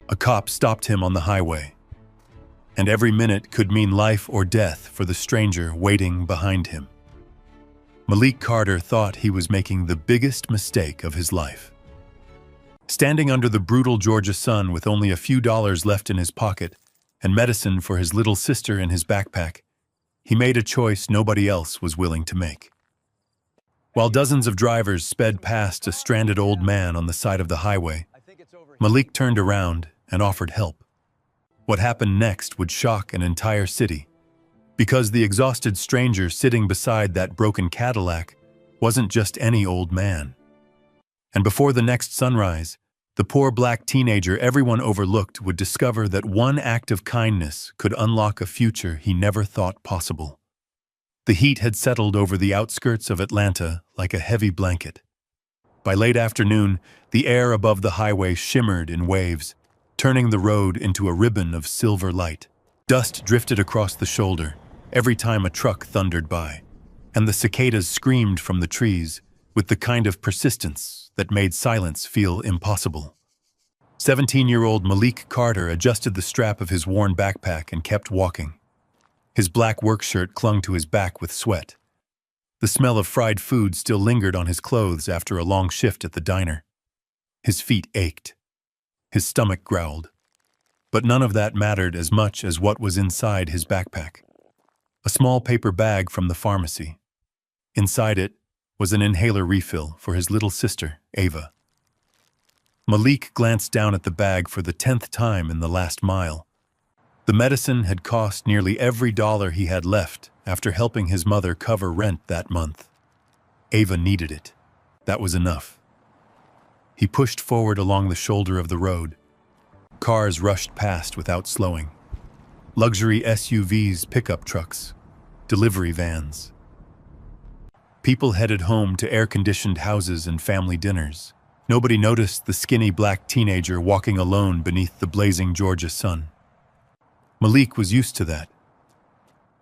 A cop stopped him on the highway, and every minute could mean life or death for the stranger waiting behind him. Malik Carter thought he was making the biggest mistake of his life. Standing under the brutal Georgia sun with only a few dollars left in his pocket and medicine for his little sister in his backpack, he made a choice nobody else was willing to make. While dozens of drivers sped past a stranded old man on the side of the highway, Malik turned around and offered help. What happened next would shock an entire city, because the exhausted stranger sitting beside that broken Cadillac wasn't just any old man. And before the next sunrise, the poor black teenager everyone overlooked would discover that one act of kindness could unlock a future he never thought possible. The heat had settled over the outskirts of Atlanta like a heavy blanket. By late afternoon, the air above the highway shimmered in waves, turning the road into a ribbon of silver light. Dust drifted across the shoulder every time a truck thundered by, and the cicadas screamed from the trees with the kind of persistence that made silence feel impossible. 17-year-old Malik Carter adjusted the strap of his worn backpack and kept walking. His black work shirt clung to his back with sweat. The smell of fried food still lingered on his clothes after a long shift at the diner. His feet ached. His stomach growled. But none of that mattered as much as what was inside his backpack. A small paper bag from the pharmacy. Inside it was an inhaler refill for his little sister, Ava. Malik glanced down at the bag for the 10th time in the last mile. The medicine had cost nearly every dollar he had left after helping his mother cover rent that month. Ava needed it. That was enough. He pushed forward along the shoulder of the road. Cars rushed past without slowing. Luxury SUVs, pickup trucks, delivery vans. People headed home to air-conditioned houses and family dinners. Nobody noticed the skinny black teenager walking alone beneath the blazing Georgia sun. Malik was used to that.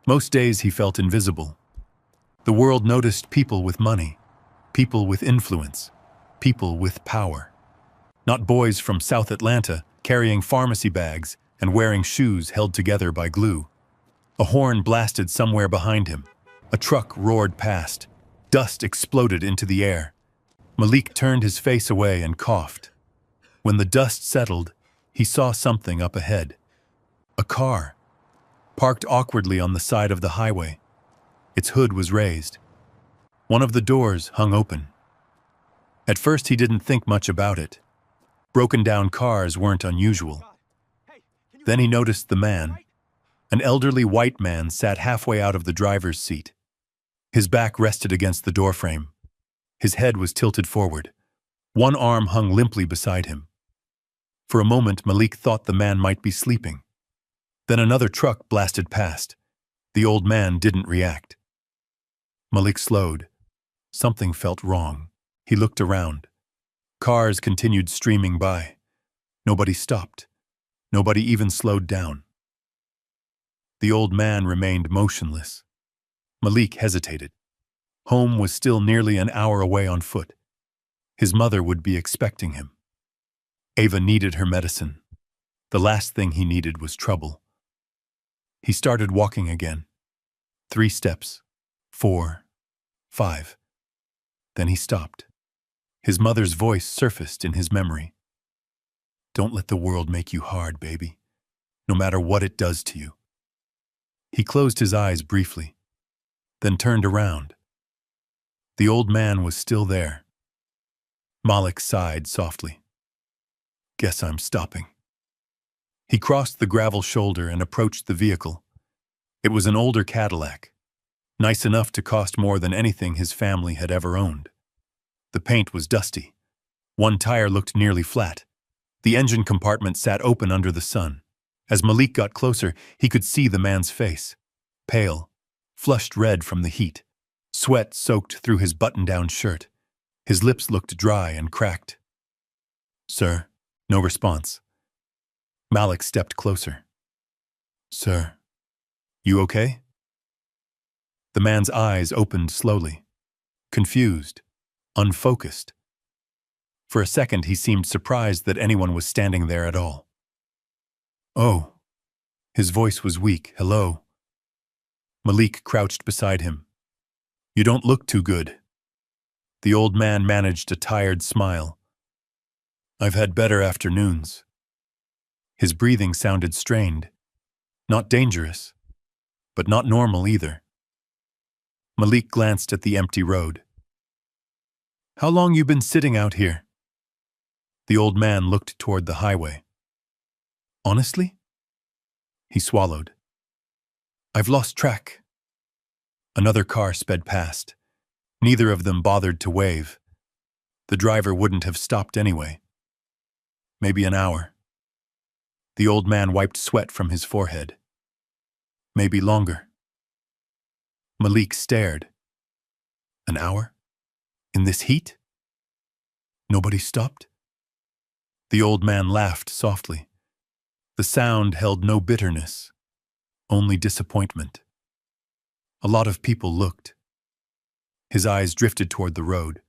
Most days he felt invisible. The world noticed people with money, people with influence, people with power. Not boys from South Atlanta carrying pharmacy bags and wearing shoes held together by glue. A horn blasted somewhere behind him. A truck roared past. Dust exploded into the air. Malik turned his face away and coughed. When the dust settled, he saw something up ahead. A car, parked awkwardly on the side of the highway. Its hood was raised. One of the doors hung open. At first he didn't think much about it. Broken-down cars weren't unusual. Then he noticed the man. An elderly white man sat halfway out of the driver's seat. His back rested against the doorframe. His head was tilted forward. One arm hung limply beside him. For a moment, Malik thought the man might be sleeping. Then another truck blasted past. The old man didn't react. Malik slowed. Something felt wrong. He looked around. Cars continued streaming by. Nobody stopped. Nobody even slowed down. The old man remained motionless. Malik hesitated. Home was still nearly an hour away on foot. His mother would be expecting him. Ava needed her medicine. The last thing he needed was trouble. He started walking again. 3 steps. 4. 5. Then he stopped. His mother's voice surfaced in his memory. "Don't let the world make you hard, baby, no matter what it does to you." He closed his eyes briefly, then turned around. The old man was still there. Malik sighed softly. "Guess I'm stopping." He crossed the gravel shoulder and approached the vehicle. It was an older Cadillac, nice enough to cost more than anything his family had ever owned. The paint was dusty. One tire looked nearly flat. The engine compartment sat open under the sun. As Malik got closer, he could see the man's face. Pale, flushed red from the heat. Sweat soaked through his button-down shirt. His lips looked dry and cracked. "Sir," no response. Malik stepped closer. "Sir, you okay?" The man's eyes opened slowly, confused, unfocused. For a second he seemed surprised that anyone was standing there at all. Oh, his voice was weak. Hello. Malik crouched beside him. You don't look too good. The old man managed a tired smile. I've had better afternoons. His breathing sounded strained. Not dangerous, but not normal either. Malik glanced at the empty road. How long you been sitting out here? The old man looked toward the highway. Honestly? He swallowed. I've lost track. Another car sped past. Neither of them bothered to wave. The driver wouldn't have stopped anyway. Maybe an hour. The old man wiped sweat from his forehead. Maybe longer. Malik stared. An hour? In this heat? Nobody stopped? The old man laughed softly. The sound held no bitterness, only disappointment. A lot of people looked. His eyes drifted toward the road.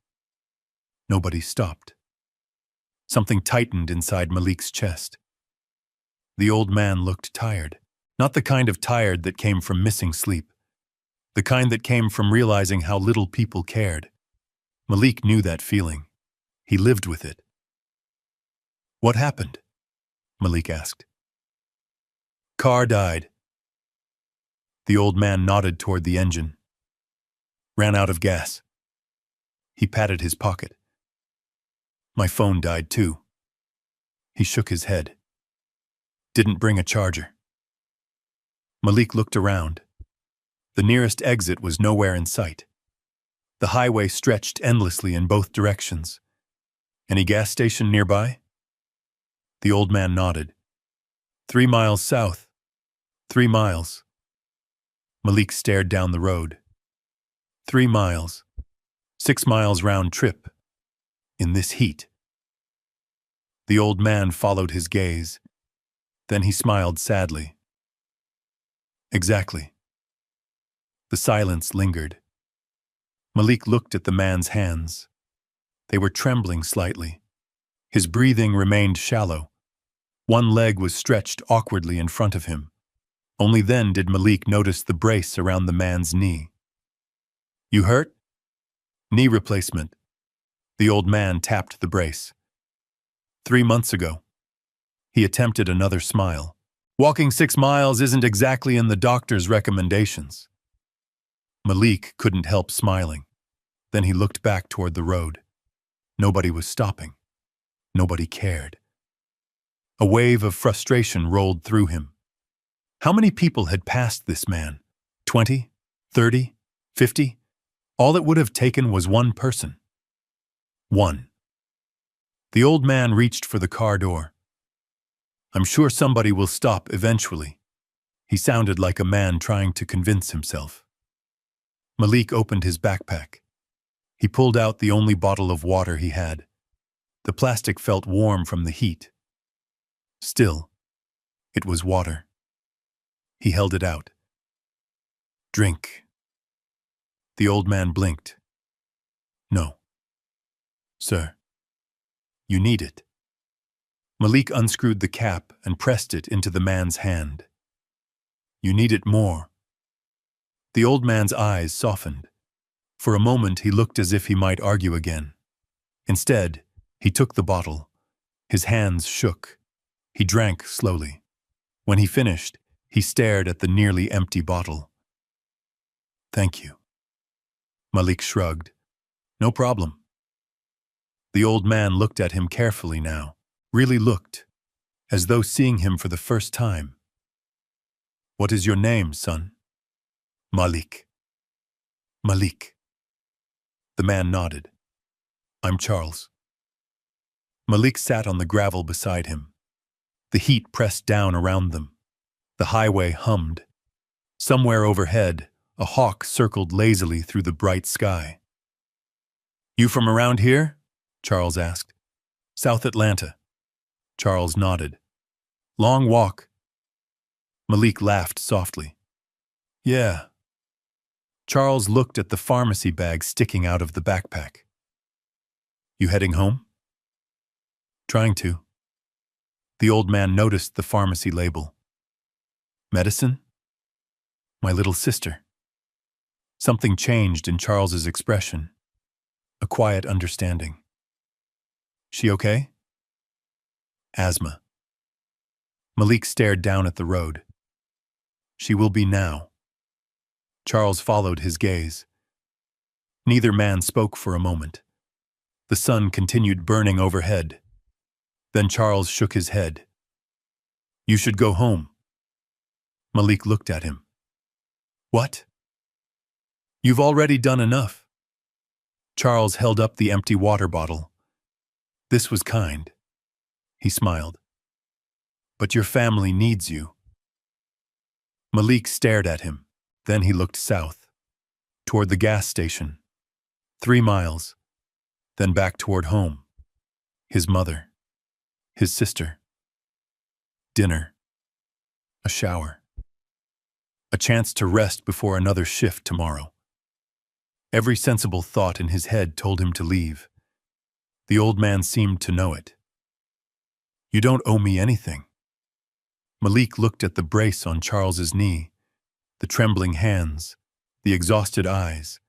Nobody stopped. Something tightened inside Malik's chest. The old man looked tired, not the kind of tired that came from missing sleep, the kind that came from realizing how little people cared. Malik knew that feeling. He lived with it. What happened? Malik asked. Car died. The old man nodded toward the engine. Ran out of gas. He patted his pocket. My phone died too. He shook his head. Didn't bring a charger. Malik looked around. The nearest exit was nowhere in sight. The highway stretched endlessly in both directions. Any gas station nearby? The old man nodded. 3 miles south. 3 miles. Malik stared down the road. 3 miles. 6 miles round trip. In this heat. The old man followed his gaze. Then he smiled sadly. Exactly. The silence lingered. Malik looked at the man's hands. They were trembling slightly. His breathing remained shallow. One leg was stretched awkwardly in front of him. Only then did Malik notice the brace around the man's knee. You hurt? Knee replacement. The old man tapped the brace. 3 months ago. He attempted another smile. Walking 6 miles isn't exactly in the doctor's recommendations. Malik couldn't help smiling. Then he looked back toward the road. Nobody was stopping. Nobody cared. A wave of frustration rolled through him. How many people had passed this man? 20? 30? 50? All it would have taken was one person. One. The old man reached for the car door. I'm sure somebody will stop eventually. He sounded like a man trying to convince himself. Malik opened his backpack. He pulled out the only bottle of water he had. The plastic felt warm from the heat. Still, it was water. He held it out. Drink. The old man blinked. No. Sir, you need it. Malik unscrewed the cap and pressed it into the man's hand. You need it more. The old man's eyes softened. For a moment he looked as if he might argue again. Instead, he took the bottle. His hands shook. He drank slowly. When he finished, he stared at the nearly empty bottle. Thank you. Malik shrugged. No problem. The old man looked at him carefully now, really looked, as though seeing him for the first time. What is your name, son? Malik. Malik. The man nodded. I'm Charles. Malik sat on the gravel beside him. The heat pressed down around them. The highway hummed. Somewhere overhead, a hawk circled lazily through the bright sky. You from around here? Charles asked. South Atlanta. Charles nodded. Long walk. Malik laughed softly. Yeah. Charles looked at the pharmacy bag sticking out of the backpack. You heading home? Trying to. The old man noticed the pharmacy label. Medicine? My little sister. Something changed in Charles's expression. A quiet understanding. She okay? Asthma. Malik stared down at the road. She will be now. Charles followed his gaze. Neither man spoke for a moment. The sun continued burning overhead. Then Charles shook his head. You should go home. Malik looked at him. What? You've already done enough. Charles held up the empty water bottle. This was kind. He smiled. But your family needs you. Malik stared at him. Then he looked south, toward the gas station. 3 miles, then back toward home. His mother, his sister. Dinner, a shower, a chance to rest before another shift tomorrow. Every sensible thought in his head told him to leave. The old man seemed to know it. You don't owe me anything. Malik looked at the brace on Charles's knee, the trembling hands, the exhausted eyes.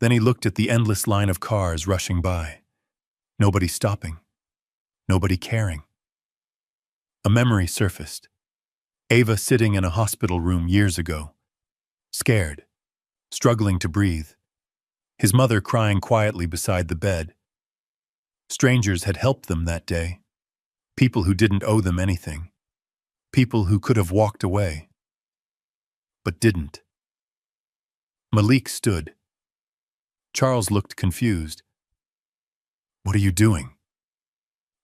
Then he looked at the endless line of cars rushing by. Nobody stopping. Nobody caring. A memory surfaced. Ava sitting in a hospital room years ago. Scared, struggling to breathe. His mother crying quietly beside the bed. Strangers had helped them that day. People who didn't owe them anything. People who could have walked away. But didn't. Malik stood. Charles looked confused. What are you doing?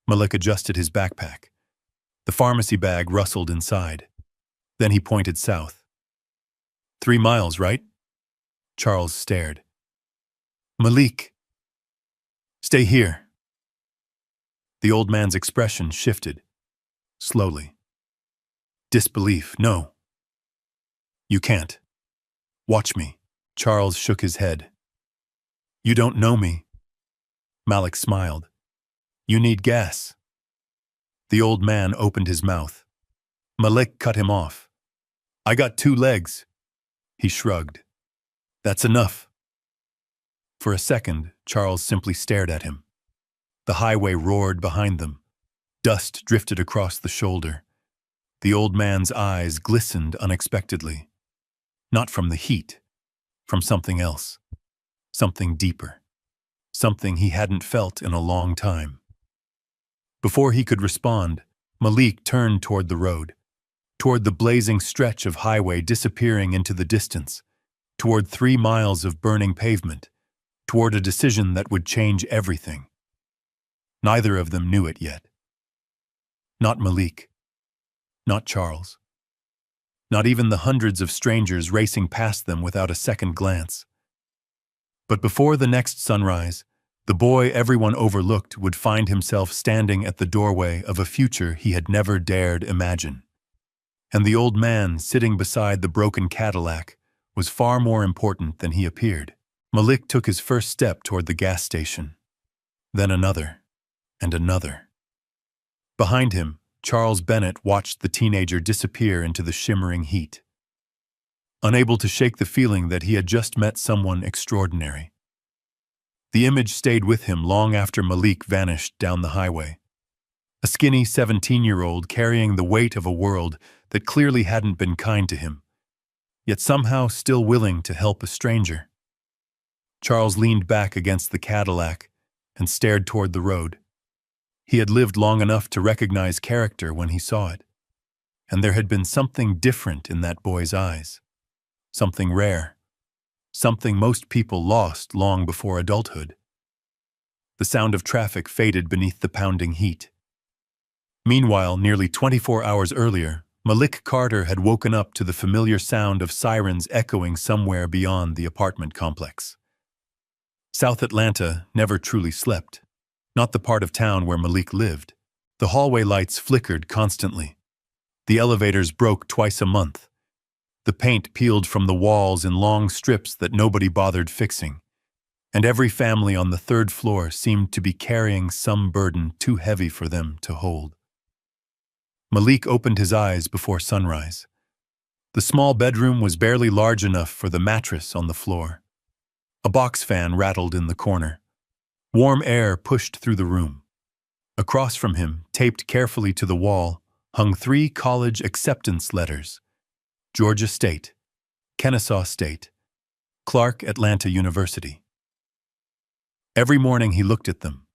Malik adjusted his backpack. The pharmacy bag rustled inside. Then he pointed south. 3 miles, right? Charles stared. Malik. Stay here. The old man's expression shifted. Slowly. Disbelief, no. You can't. Watch me. Charles shook his head. You don't know me. Malik smiled. You need gas. The old man opened his mouth. Malik cut him off. I got 2 legs. He shrugged. That's enough. For a second, Charles simply stared at him. The highway roared behind them. Dust drifted across the shoulder. The old man's eyes glistened unexpectedly. Not from the heat, from something else. Something deeper. Something he hadn't felt in a long time. Before he could respond, Malik turned toward the road, toward the blazing stretch of highway disappearing into the distance, toward 3 miles of burning pavement, toward a decision that would change everything. Neither of them knew it yet. Not Malik. Not Charles. Not even the hundreds of strangers racing past them without a second glance. But before the next sunrise, the boy everyone overlooked would find himself standing at the doorway of a future he had never dared imagine. And the old man sitting beside the broken Cadillac was far more important than he appeared. Malik took his first step toward the gas station. Then another, and another. Behind him, Charles Bennett watched the teenager disappear into the shimmering heat. Unable to shake the feeling that he had just met someone extraordinary. The image stayed with him long after Malik vanished down the highway. A skinny 17-year-old carrying the weight of a world that clearly hadn't been kind to him, yet somehow still willing to help a stranger. Charles leaned back against the Cadillac and stared toward the road. He had lived long enough to recognize character when he saw it, and there had been something different in that boy's eyes. Something rare. Something most people lost long before adulthood. The sound of traffic faded beneath the pounding heat. Meanwhile, nearly 24 hours earlier, Malik Carter had woken up to the familiar sound of sirens echoing somewhere beyond the apartment complex. South Atlanta never truly slept. Not the part of town where Malik lived. The hallway lights flickered constantly. The elevators broke twice a month. The paint peeled from the walls in long strips that nobody bothered fixing. And every family on the 3rd floor seemed to be carrying some burden too heavy for them to hold. Malik opened his eyes before sunrise. The small bedroom was barely large enough for the mattress on the floor. A box fan rattled in the corner. Warm air pushed through the room. Across from him, taped carefully to the wall, hung 3 college acceptance letters: Georgia State, Kennesaw State, Clark Atlanta University. Every morning he looked at them.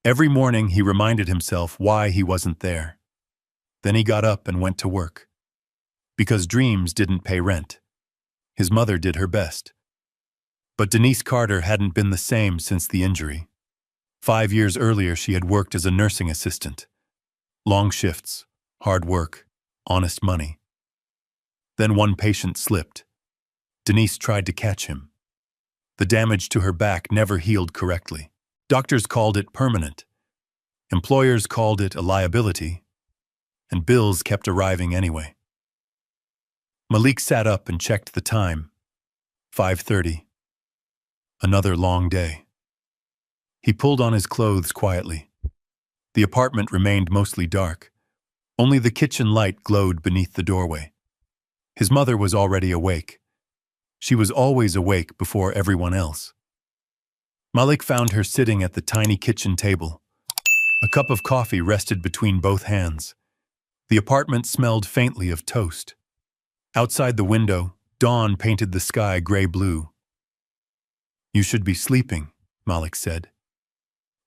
Every morning he reminded himself why he wasn't there. Then he got up and went to work. Because dreams didn't pay rent. His mother did her best. But Denise Carter hadn't been the same since the injury. 5 years earlier she had worked as a nursing assistant. Long shifts, hard work, honest money. Then one patient slipped. Denise tried to catch him. The damage to her back never healed correctly. Doctors called it permanent. Employers called it a liability. And bills kept arriving anyway. Malik sat up and checked the time. 5:30. Another long day. He pulled on his clothes quietly. The apartment remained mostly dark. Only the kitchen light glowed beneath the doorway. His mother was already awake. She was always awake before everyone else. Malik found her sitting at the tiny kitchen table. A cup of coffee rested between both hands. The apartment smelled faintly of toast. Outside the window, dawn painted the sky gray-blue. "You should be sleeping," Malik said.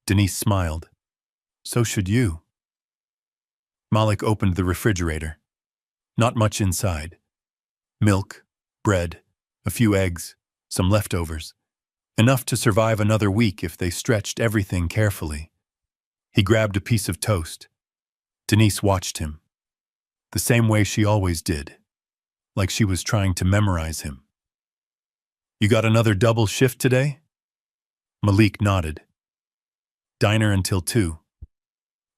Denise smiled. "So should you." Malik opened the refrigerator. Not much inside. Milk, bread, a few eggs, some leftovers. Enough to survive another week if they stretched everything carefully. He grabbed a piece of toast. Denise watched him. The same way she always did. Like she was trying to memorize him. "You got another double shift today?" Malik nodded. "Diner until 2.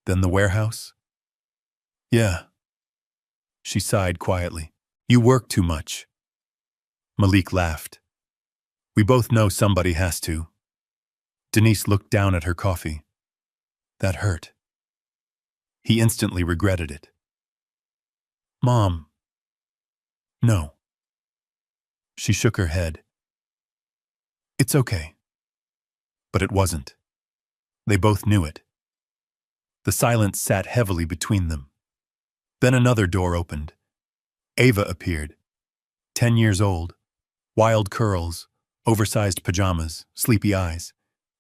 Then the warehouse?" "Yeah." She sighed quietly. "You work too much." Malik laughed. "We both know somebody has to." Denise looked down at her coffee. That hurt. He instantly regretted it. "Mom." "No." She shook her head. "It's okay." But it wasn't. They both knew it. The silence sat heavily between them. Then another door opened. Ava appeared. 10 years old. Wild curls, oversized pajamas, sleepy eyes.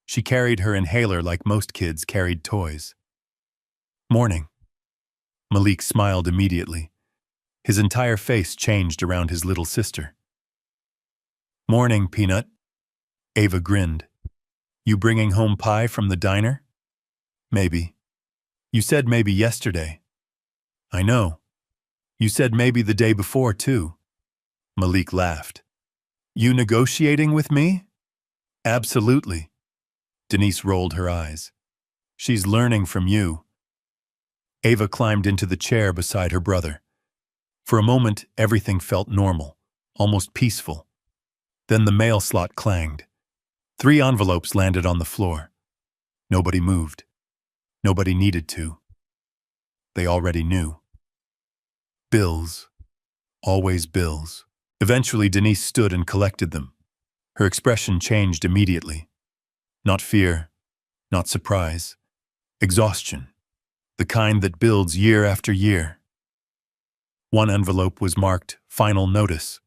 She carried her inhaler like most kids carried toys. "Morning." Malik smiled immediately. His entire face changed around his little sister. "Morning, Peanut." Ava grinned. "You bringing home pie from the diner?" "Maybe." "You said maybe yesterday." "I know. You said maybe the day before, too." Malik laughed. "You negotiating with me?" "Absolutely." Denise rolled her eyes. "She's learning from you." Ava climbed into the chair beside her brother. For a moment, everything felt normal, almost peaceful. Then the mail slot clanged. 3 envelopes landed on the floor. Nobody moved. Nobody needed to. They already knew. Bills. Always bills. Eventually, Denise stood and collected them. Her expression changed immediately. Not fear, not surprise. Exhaustion. The kind that builds year after year. One envelope was marked "Final Notice."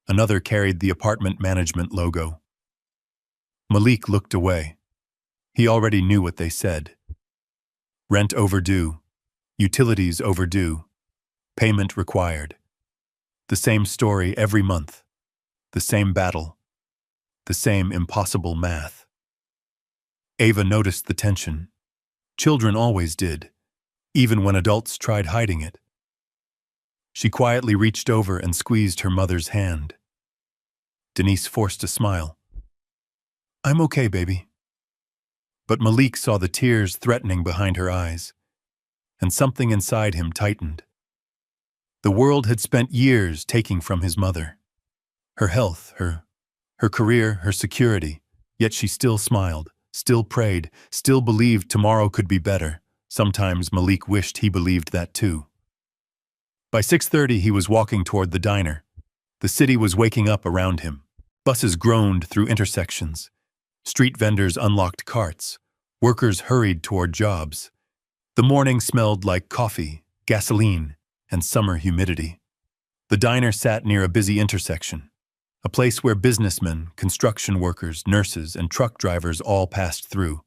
Another carried the apartment management logo. Malik looked away. He already knew what they said. Rent overdue. Utilities overdue. Payment required. The same story every month. The same battle. The same impossible math. Ava noticed the tension. Children always did, even when adults tried hiding it. She quietly reached over and squeezed her mother's hand. Denise forced a smile. "I'm okay, baby." But Malik saw the tears threatening behind her eyes, and something inside him tightened. The world had spent years taking from his mother. Her health, her career, her security, yet she still smiled, still prayed, still believed tomorrow could be better. Sometimes Malik wished he believed that too. By 6:30, he was walking toward the diner. The city was waking up around him. Buses groaned through intersections. Street vendors unlocked carts. Workers hurried toward jobs. The morning smelled like coffee, gasoline, and summer humidity. The diner sat near a busy intersection, a place where businessmen, construction workers, nurses, and truck drivers all passed through.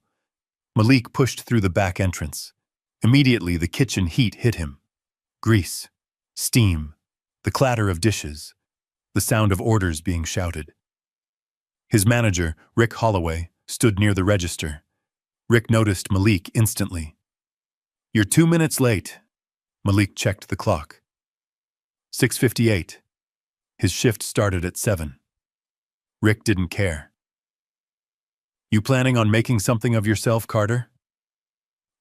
Malik pushed through the back entrance. Immediately, the kitchen heat hit him. Grease, steam, the clatter of dishes, the sound of orders being shouted. His manager, Rick Holloway, stood near the register. Rick noticed Malik instantly. "You're 2 minutes late." Malik checked the clock. 6:58. His shift started at 7. Rick didn't care. "You planning on making something of yourself, Carter?"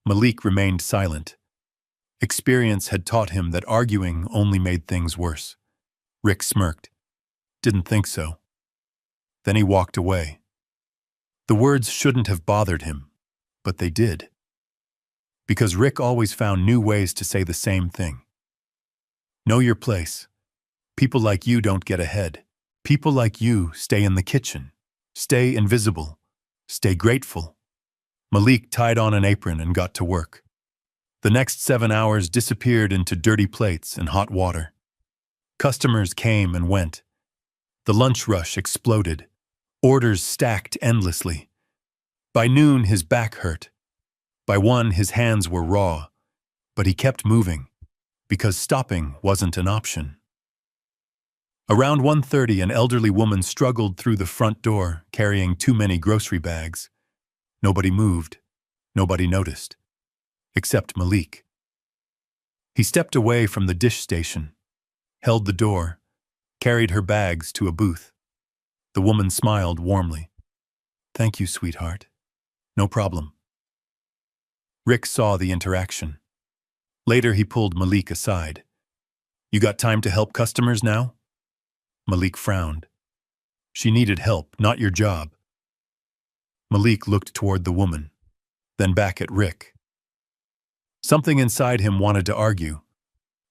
Malik remained silent. Experience had taught him that arguing only made things worse. Rick smirked. "Didn't think so." Then he walked away. The words shouldn't have bothered him, but they did. Because Rick always found new ways to say the same thing. Know your place. People like you don't get ahead. People like you stay in the kitchen. Stay invisible. Stay grateful. Malik tied on an apron and got to work. The next 7 hours disappeared into dirty plates and hot water. Customers came and went. The lunch rush exploded. Orders stacked endlessly. By noon, his back hurt. By 1, his hands were raw. But he kept moving, because stopping wasn't an option. Around 1:30, an elderly woman struggled through the front door, carrying too many grocery bags. Nobody moved. Nobody noticed. Except Malik. He stepped away from the dish station, held the door, carried her bags to a booth. The woman smiled warmly. "Thank you, sweetheart. No problem." Rick saw the interaction. Later, he pulled Malik aside. "You got time to help customers now?" Malik frowned. "She needed help, not your job." Malik looked toward the woman, then back at Rick. Something inside him wanted to argue.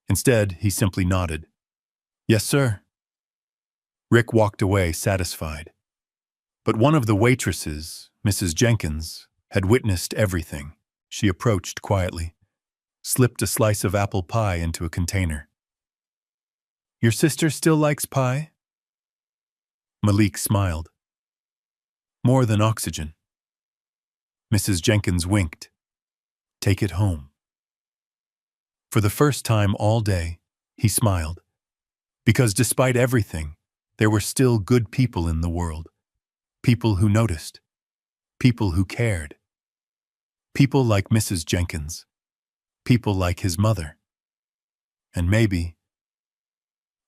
Instead, he simply nodded. "Yes, sir." Rick walked away satisfied. But one of the waitresses, Mrs. Jenkins, had witnessed everything. She approached quietly, slipped a slice of apple pie into a container. "Your sister still likes pie?" Malik smiled. "More than oxygen." Mrs. Jenkins winked. "Take it home." For the first time all day, he smiled. Because despite everything, there were still good people in the world. People who noticed. People who cared. People like Mrs. Jenkins. People like his mother. And maybe,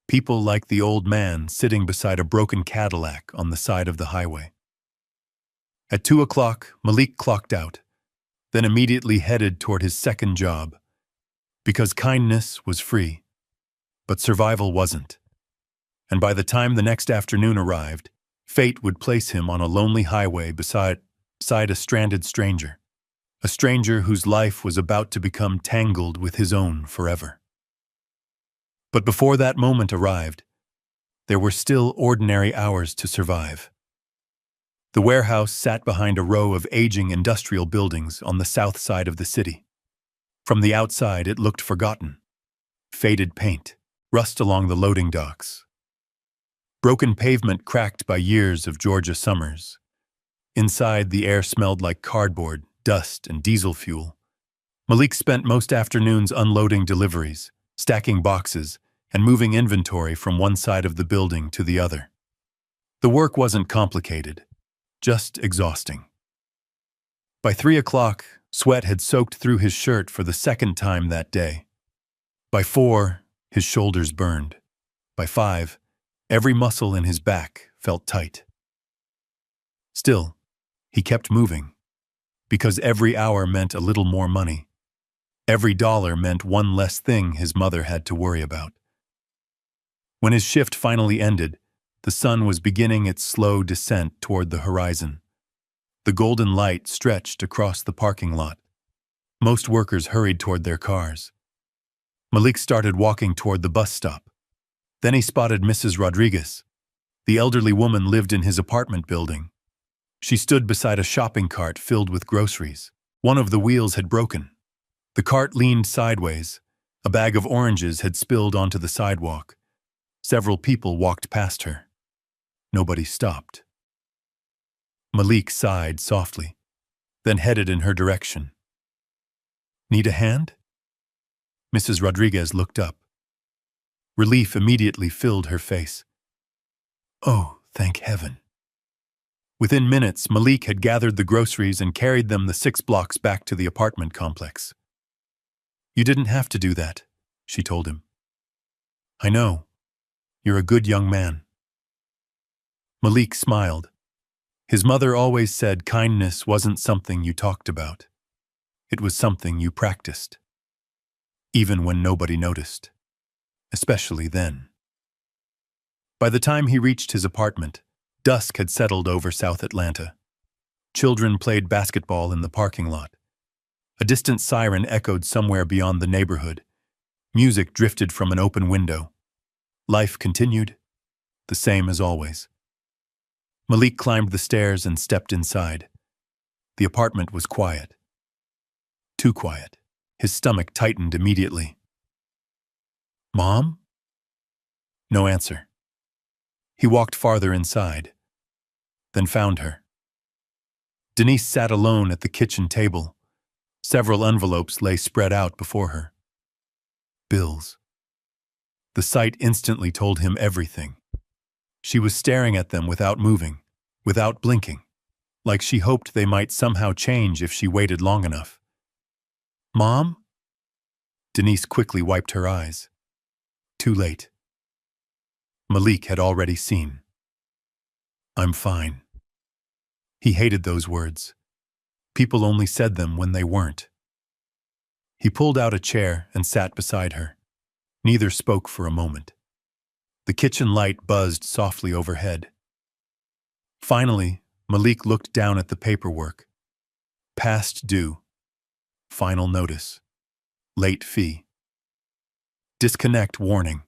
people like the old man sitting beside a broken Cadillac on the side of the highway. At 2 o'clock, Malik clocked out, then immediately headed toward his second job. Because kindness was free, but survival wasn't. And by the time the next afternoon arrived, fate would place him on a lonely highway beside a stranded stranger. A stranger whose life was about to become tangled with his own forever. But before that moment arrived, there were still ordinary hours to survive. The warehouse sat behind a row of aging industrial buildings on the south side of the city. From the outside, it looked forgotten. Faded paint, rust along the loading docks. Broken pavement cracked by years of Georgia summers. Inside, the air smelled like cardboard, dust, and diesel fuel. Malik spent most afternoons unloading deliveries, stacking boxes, and moving inventory from one side of the building to the other. The work wasn't complicated, just exhausting. By 3 o'clock, sweat had soaked through his shirt for the second time that day. By 4, his shoulders burned. By 5, every muscle in his back felt tight. Still, he kept moving, because every hour meant a little more money. Every dollar meant one less thing his mother had to worry about. When his shift finally ended, the sun was beginning its slow descent toward the horizon. The golden light stretched across the parking lot. Most workers hurried toward their cars. Malik started walking toward the bus stop. Then he spotted Mrs. Rodriguez. The elderly woman lived in his apartment building. She stood beside a shopping cart filled with groceries. One of the wheels had broken. The cart leaned sideways. A bag of oranges had spilled onto the sidewalk. Several people walked past her. Nobody stopped. Malik sighed softly, then headed in her direction. "Need a hand?" Mrs. Rodriguez looked up. Relief immediately filled her face. "Oh, thank heaven." Within minutes, Malik had gathered the groceries and carried them the 6 blocks back to the apartment complex. "You didn't have to do that," she told him. "I know. You're a good young man." Malik smiled. His mother always said kindness wasn't something you talked about. It was something you practiced. Even when nobody noticed. Especially then. By the time he reached his apartment, dusk had settled over South Atlanta. Children played basketball in the parking lot. A distant siren echoed somewhere beyond the neighborhood. Music drifted from an open window. Life continued, the same as always. Malik climbed the stairs and stepped inside. The apartment was quiet. Too quiet. His stomach tightened immediately. "Mom?" No answer. He walked farther inside, then found her. Denise sat alone at the kitchen table. Several envelopes lay spread out before her. Bills. The sight instantly told him everything. She was staring at them without moving, without blinking, like she hoped they might somehow change if she waited long enough. "Mom?" Denise quickly wiped her eyes. Too late. Malik had already seen. "I'm fine." He hated those words. People only said them when they weren't. He pulled out a chair and sat beside her. Neither spoke for a moment. The kitchen light buzzed softly overhead. Finally, Malik looked down at the paperwork. Past due. Final notice. Late fee. Disconnect warning.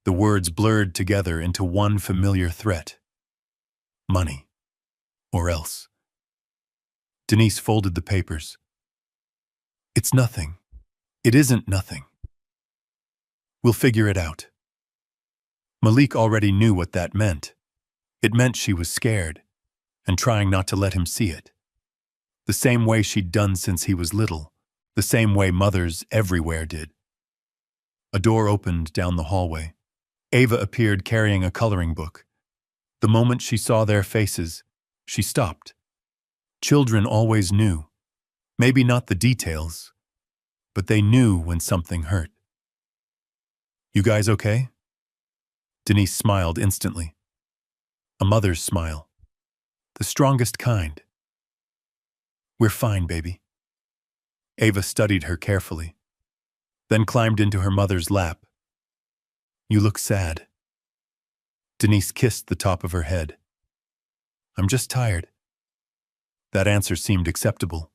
The words blurred together into one familiar threat. Money. Or else. Denise folded the papers. "It's nothing. It isn't nothing. We'll figure it out." Malik already knew what that meant. It meant she was scared, and trying not to let him see it. The same way she'd done since he was little, the same way mothers everywhere did. A door opened down the hallway. Ava appeared carrying a coloring book. The moment she saw their faces, she stopped. Children always knew. Maybe not the details, but they knew when something hurt. "You guys okay?" Denise smiled instantly. A mother's smile. The strongest kind. "We're fine, baby." Ava studied her carefully, then climbed into her mother's lap. "You look sad." Denise kissed the top of her head. "I'm just tired." That answer seemed acceptable.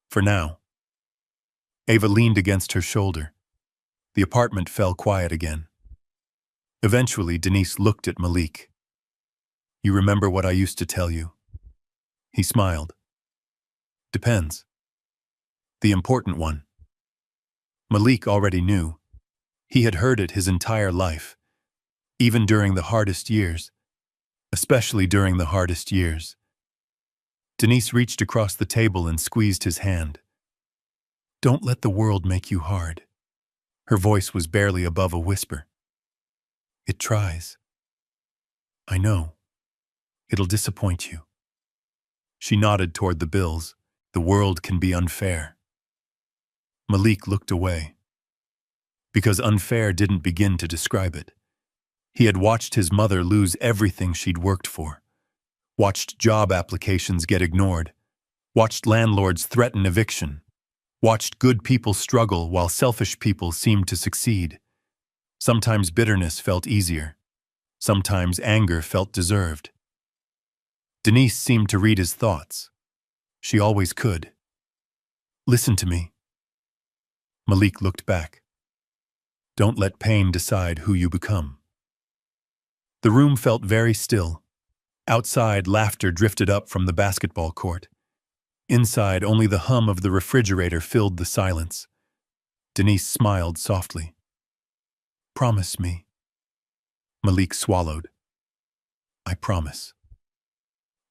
For now. Ava leaned against her shoulder. The apartment fell quiet again. Eventually, Denise looked at Malik. "You remember what I used to tell you?" He smiled. "Depends." The important one. Malik already knew. He had heard it his entire life, even during the hardest years, especially during the hardest years. Denise reached across the table and squeezed his hand. "Don't let the world make you hard." Her voice was barely above a whisper. "It tries. I know. It'll disappoint you." She nodded toward the bills. "The world can be unfair." Malik looked away. Because unfair didn't begin to describe it. He had watched his mother lose everything she'd worked for. Watched job applications get ignored. Watched landlords threaten eviction. Watched good people struggle while selfish people seemed to succeed. Sometimes bitterness felt easier. Sometimes anger felt deserved. Denise seemed to read his thoughts. She always could. "Listen to me." Malik looked back. Don't let pain decide who you become. The room felt very still. Outside, laughter drifted up from the basketball court. Inside, only the hum of the refrigerator filled the silence. Denise smiled softly. Promise me. Malik swallowed. I promise.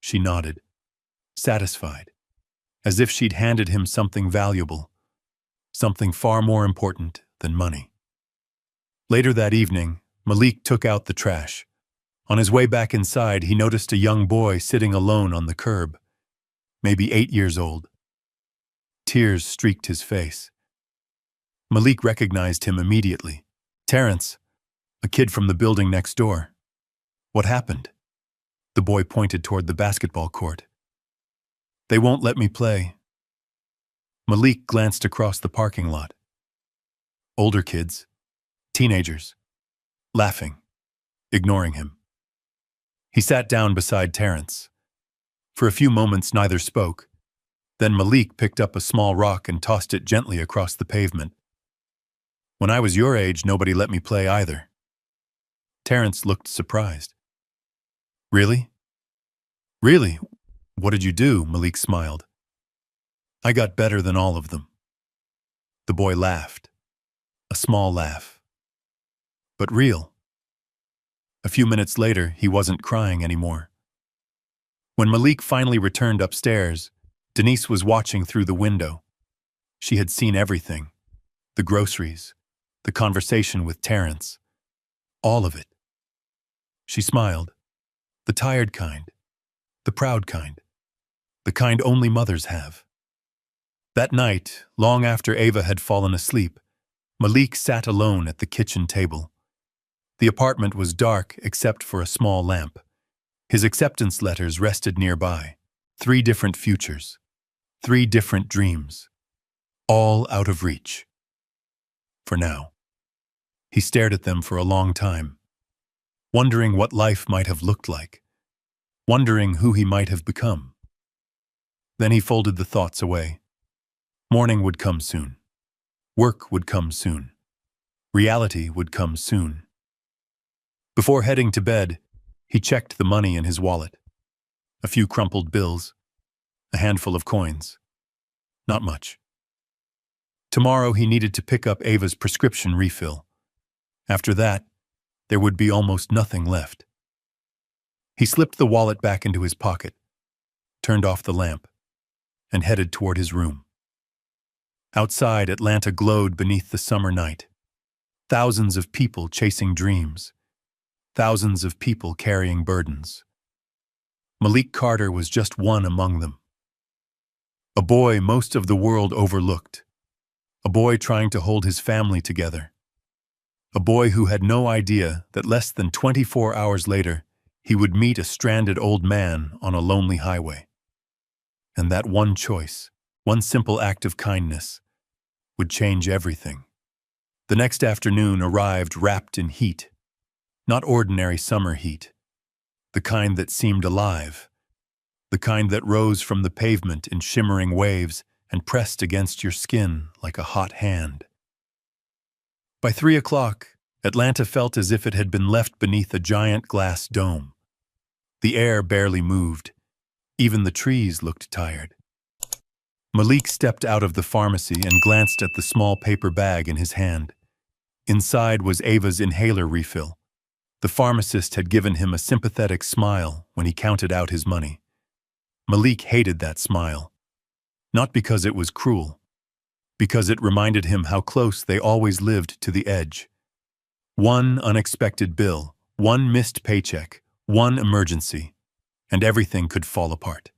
She nodded, satisfied, as if she'd handed him something valuable, something far more important than money. Later that evening, Malik took out the trash. On his way back inside, he noticed a young boy sitting alone on the curb, maybe 8 years old. Tears streaked his face. Malik recognized him immediately. Terrence, a kid from the building next door. What happened? The boy pointed toward the basketball court. They won't let me play. Malik glanced across the parking lot. Older kids, teenagers, laughing, ignoring him. He sat down beside Terrence. For a few moments, neither spoke. Then Malik picked up a small rock and tossed it gently across the pavement. When I was your age, nobody let me play either. Terrence looked surprised. Really? Really? What did you do? Malik smiled. I got better than all of them. The boy laughed. A small laugh. But real. A few minutes later, he wasn't crying anymore. When Malik finally returned upstairs, Denise was watching through the window. She had seen everything. The groceries, the conversation with Terrence, all of it. She smiled. The tired kind, the proud kind, the kind only mothers have. That night, long after Ava had fallen asleep, Malik sat alone at the kitchen table. The apartment was dark except for a small lamp. His acceptance letters rested nearby. 3 different futures, 3 different dreams, all out of reach. For now. He stared at them for a long time, wondering what life might have looked like, wondering who he might have become. Then he folded the thoughts away. Morning would come soon. Work would come soon. Reality would come soon. Before heading to bed, he checked the money in his wallet. A few crumpled bills, a handful of coins. Not much. Tomorrow he needed to pick up Ava's prescription refill. After that, there would be almost nothing left. He slipped the wallet back into his pocket, turned off the lamp, and headed toward his room. Outside, Atlanta glowed beneath the summer night. Thousands of people chasing dreams. Thousands of people carrying burdens. Malik Carter was just one among them. A boy most of the world overlooked. A boy trying to hold his family together. A boy who had no idea that less than 24 hours later, he would meet a stranded old man on a lonely highway. And that one choice, one simple act of kindness, would change everything. The next afternoon arrived wrapped in heat. Not ordinary summer heat. The kind that seemed alive. The kind that rose from the pavement in shimmering waves and pressed against your skin like a hot hand. By 3 o'clock, Atlanta felt as if it had been left beneath a giant glass dome. The air barely moved. Even the trees looked tired. Malik stepped out of the pharmacy and glanced at the small paper bag in his hand. Inside was Ava's inhaler refill. The pharmacist had given him a sympathetic smile when he counted out his money. Malik hated that smile. Not because it was cruel, because it reminded him how close they always lived to the edge. One unexpected bill, one missed paycheck, one emergency, and everything could fall apart.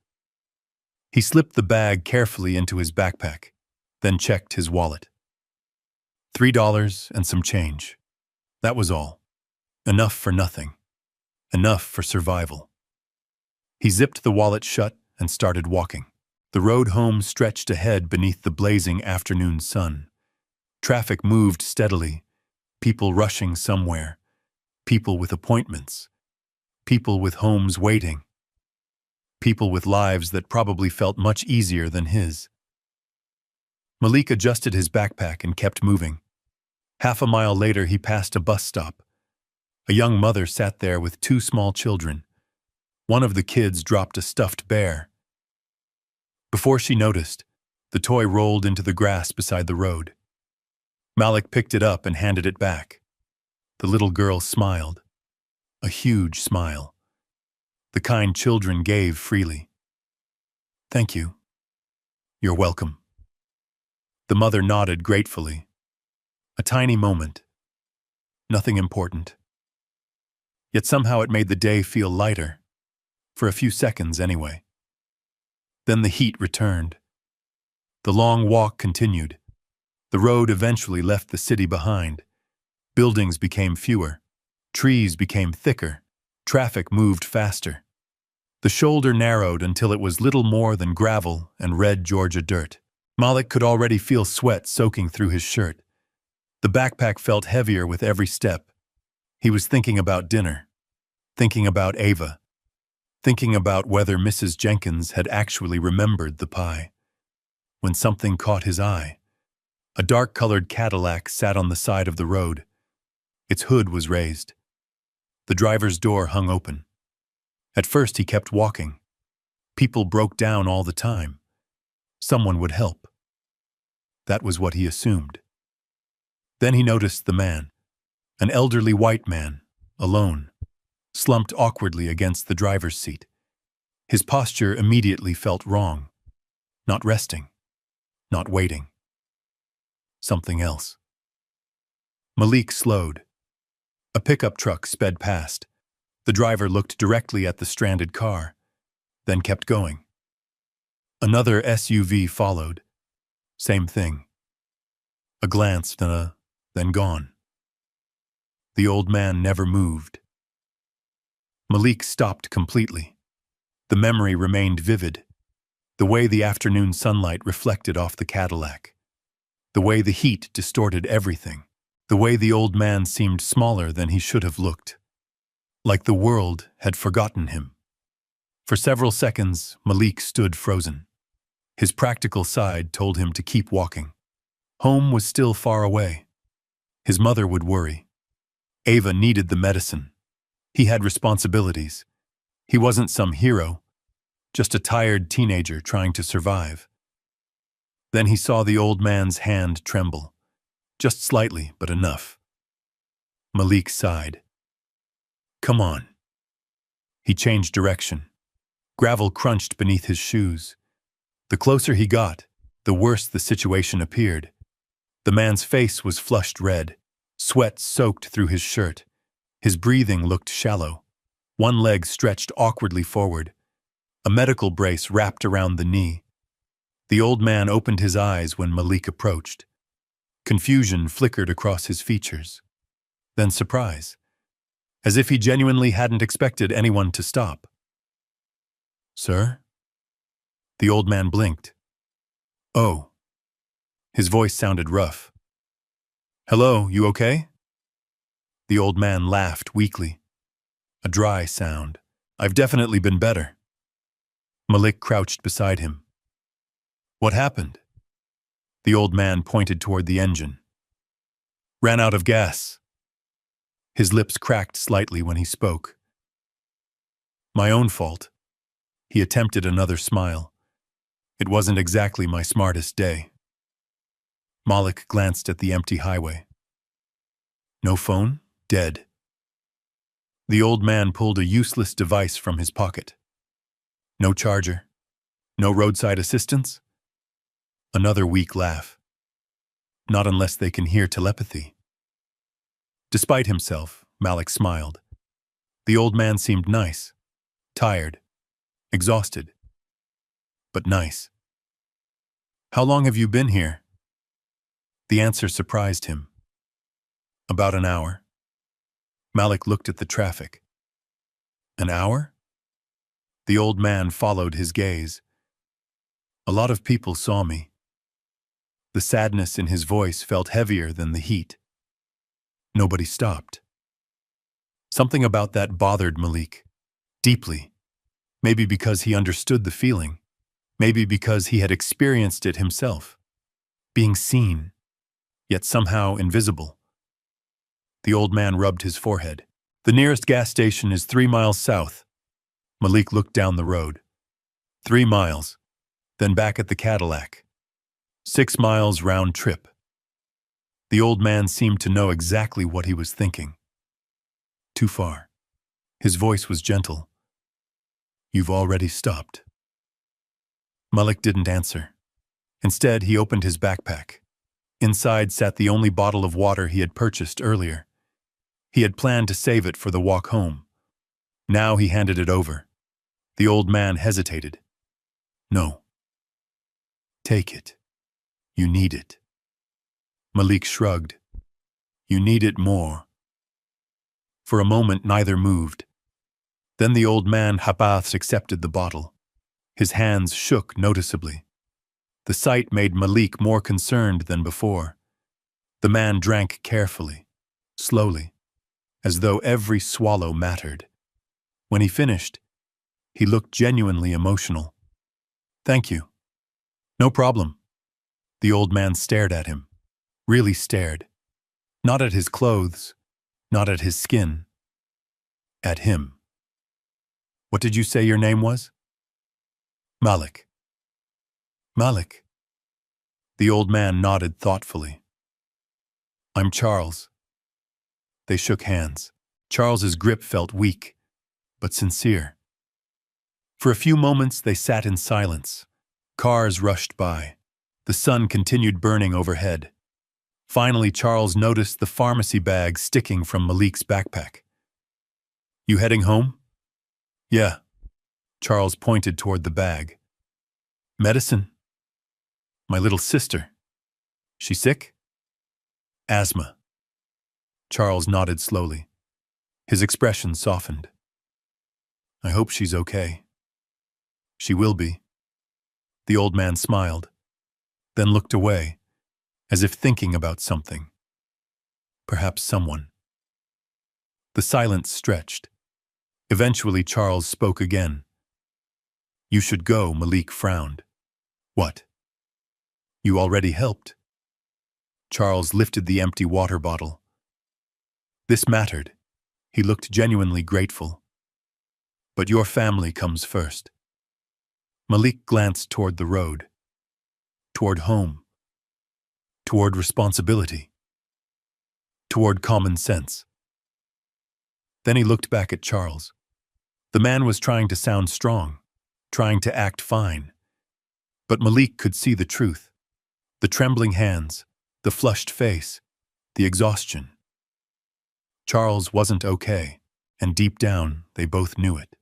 He slipped the bag carefully into his backpack, then checked his wallet. $3 and some change. That was all. Enough for nothing. Enough for survival. He zipped the wallet shut and started walking. The road home stretched ahead beneath the blazing afternoon sun. Traffic moved steadily, people rushing somewhere, people with appointments, people with homes waiting, people with lives that probably felt much easier than his. Malik adjusted his backpack and kept moving. Half a mile later, he passed a bus stop. A young mother sat there with two small children. One of the kids dropped a stuffed bear. Before she noticed, the toy rolled into the grass beside the road. Malik picked it up and handed it back. The little girl smiled. A huge smile. The kind children gave freely. "Thank you. You're welcome." The mother nodded gratefully. A tiny moment. Nothing important. Yet somehow it made the day feel lighter. For a few seconds, anyway. Then the heat returned. The long walk continued. The road eventually left the city behind. Buildings became fewer. Trees became thicker. Traffic moved faster. The shoulder narrowed until it was little more than gravel and red Georgia dirt. Malik could already feel sweat soaking through his shirt. The backpack felt heavier with every step. He was thinking about dinner. Thinking about Ava. Thinking about whether Mrs. Jenkins had actually remembered the pie. When something caught his eye. A dark-colored Cadillac sat on the side of the road. Its hood was raised. The driver's door hung open. At first he kept walking. People broke down all the time. Someone would help. That was what he assumed. Then he noticed the man. An elderly white man, alone, slumped awkwardly against the driver's seat. His posture immediately felt wrong. Not resting. Not waiting. Something else. Malik slowed. A pickup truck sped past. The driver looked directly at the stranded car, then kept going. Another SUV followed. Same thing. A glance, then gone. The old man never moved. Malik stopped completely. The memory remained vivid. The way the afternoon sunlight reflected off the Cadillac. The way the heat distorted everything. The way the old man seemed smaller than he should have looked. Like the world had forgotten him. For several seconds, Malik stood frozen. His practical side told him to keep walking. Home was still far away. His mother would worry. Ava needed the medicine. He had responsibilities. He wasn't some hero, just a tired teenager trying to survive. Then he saw the old man's hand tremble. Just slightly, but enough. Malik sighed. "Come on." He changed direction. Gravel crunched beneath his shoes. The closer he got, the worse the situation appeared. The man's face was flushed red. Sweat soaked through his shirt. His breathing looked shallow. One leg stretched awkwardly forward. A medical brace wrapped around the knee. The old man opened his eyes when Malik approached. Confusion flickered across his features. Then surprise, as if he genuinely hadn't expected anyone to stop. "Sir?" The old man blinked. "Oh." His voice sounded rough. "Hello, you okay?" The old man laughed weakly. A dry sound. "I've definitely been better." Malik crouched beside him. "What happened?" The old man pointed toward the engine. "Ran out of gas." His lips cracked slightly when he spoke. "My own fault." He attempted another smile. "It wasn't exactly my smartest day." Malik glanced at the empty highway. "No phone? Dead." The old man pulled a useless device from his pocket. "No charger? No roadside assistance?" Another weak laugh. "Not unless they can hear telepathy." Despite himself, Malik smiled. The old man seemed nice, tired, exhausted, but nice. "How long have you been here?" The answer surprised him. "About an hour." Malik looked at the traffic. "An hour?" The old man followed his gaze. "A lot of people saw me." The sadness in his voice felt heavier than the heat. Nobody stopped. Something about that bothered Malik, deeply. Maybe because he understood the feeling. Maybe because he had experienced it himself. being seen, yet somehow invisible. The old man rubbed his forehead. The nearest gas station is 3 miles south. Malik looked down the road. 3 miles, then back at the Cadillac. 6 miles round trip. The old man seemed to know exactly what he was thinking. Too far. His voice was gentle. You've already stopped. Malik didn't answer. Instead, he opened his backpack. Inside sat the only bottle of water he had purchased earlier. He had planned to save it for the walk home. Now he handed it over. The old man hesitated. No. Take it. You need it. Malik shrugged. You need it more. For a moment, neither moved. Then the old man Hapaths accepted the bottle. His hands shook noticeably. The sight made Malik more concerned than before. The man drank carefully, slowly, as though every swallow mattered. When he finished, he looked genuinely emotional. Thank you. No problem. The old man stared at him. Really stared. Not at his clothes, not at his skin. At him. What did you say your name was? Malik. Malik. The old man nodded thoughtfully. I'm Charles. They shook hands. Charles's grip felt weak, but sincere. For a few moments they sat in silence. Cars rushed by. The sun continued burning overhead. Finally, Charles noticed the pharmacy bag sticking from Malik's backpack. You heading home? Yeah. Charles pointed toward the bag. Medicine? My little sister. She sick? Asthma. Charles nodded slowly. His expression softened. I hope she's okay. She will be. The old man smiled, then looked away, as if thinking about something. Perhaps someone. The silence stretched. Eventually, Charles spoke again. You should go, Malik frowned. What? You already helped. Charles lifted the empty water bottle. This mattered. He looked genuinely grateful. But your family comes first. Malik glanced toward the road, toward home, toward responsibility, toward common sense. Then he looked back at Charles. The man was trying to sound strong, trying to act fine. But Malik could see the truth. The trembling hands, the flushed face, the exhaustion. Charles wasn't okay, and deep down, they both knew it.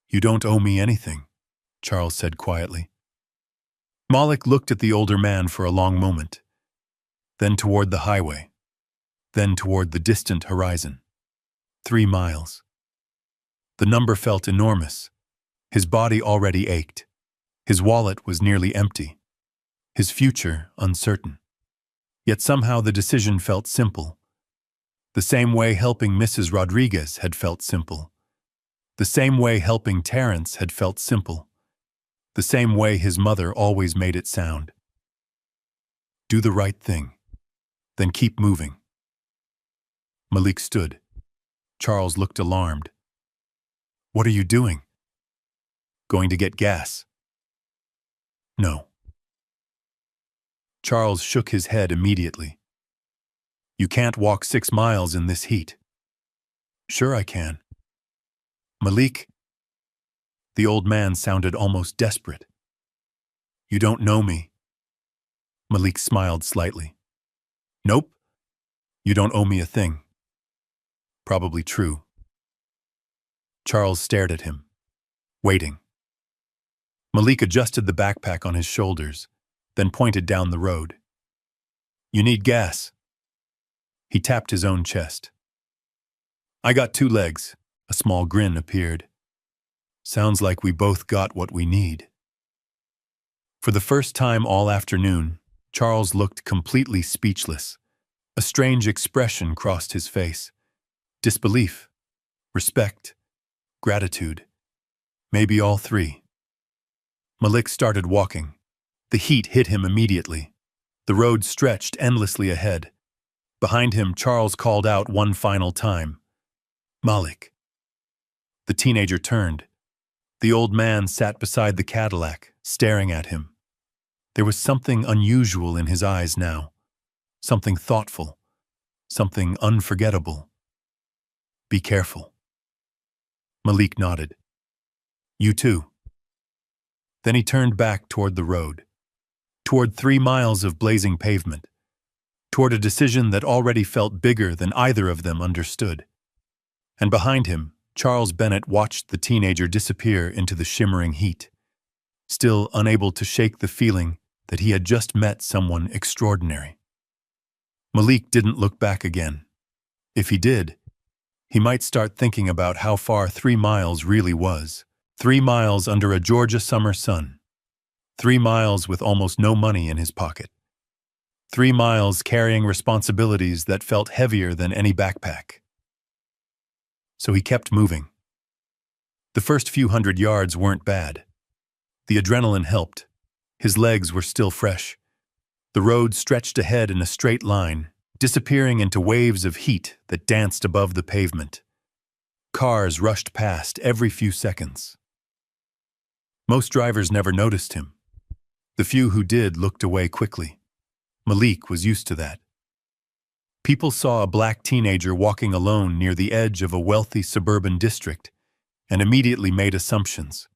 You don't owe me anything, Charles said quietly. Malik looked at the older man for a long moment, then toward the highway, then toward the distant horizon. 3 miles. The number felt enormous. His body already ached. His wallet was nearly empty. His future uncertain. Yet somehow the decision felt simple. The same way helping Mrs. Rodriguez had felt simple. The same way helping Terrence had felt simple. The same way his mother always made it sound. Do the right thing, then keep moving. Malik stood. Charles looked alarmed. What are you doing? Going to get gas? No. Charles shook his head immediately. You can't walk 6 miles in this heat. Sure I can. Malik. The old man sounded almost desperate. You don't know me. Malik smiled slightly. Nope. You don't owe me a thing. Probably true. Charles stared at him, waiting. Malik adjusted the backpack on his shoulders, then pointed down the road. You need gas. He tapped his own chest. I got 2 legs. A small grin appeared. Sounds like we both got what we need. For the first time all afternoon, Charles looked completely speechless. A strange expression crossed his face. Disbelief, respect, gratitude, maybe all 3. Malik started walking, The heat hit him immediately. The road stretched endlessly ahead. Behind him, Charles called out one final time, "Malik." The teenager turned. The old man sat beside the Cadillac, staring at him. There was something unusual in his eyes now, something thoughtful, something unforgettable. "Be careful." Malik nodded. "You too." Then he turned back toward the road, toward 3 miles of blazing pavement, toward a decision that already felt bigger than either of them understood. And behind him, Charles Bennett watched the teenager disappear into the shimmering heat, still unable to shake the feeling that he had just met someone extraordinary. Malik didn't look back again. If he did, he might start thinking about how far 3 miles really was. 3 miles under a Georgia summer sun. 3 miles with almost no money in his pocket. 3 miles carrying responsibilities that felt heavier than any backpack. So he kept moving. The first few 100 yards weren't bad. The adrenaline helped. His legs were still fresh. The road stretched ahead in a straight line, disappearing into waves of heat that danced above the pavement. Cars rushed past every few seconds. Most drivers never noticed him. The few who did looked away quickly. Malik was used to that. People saw a black teenager walking alone near the edge of a wealthy suburban district and immediately made assumptions.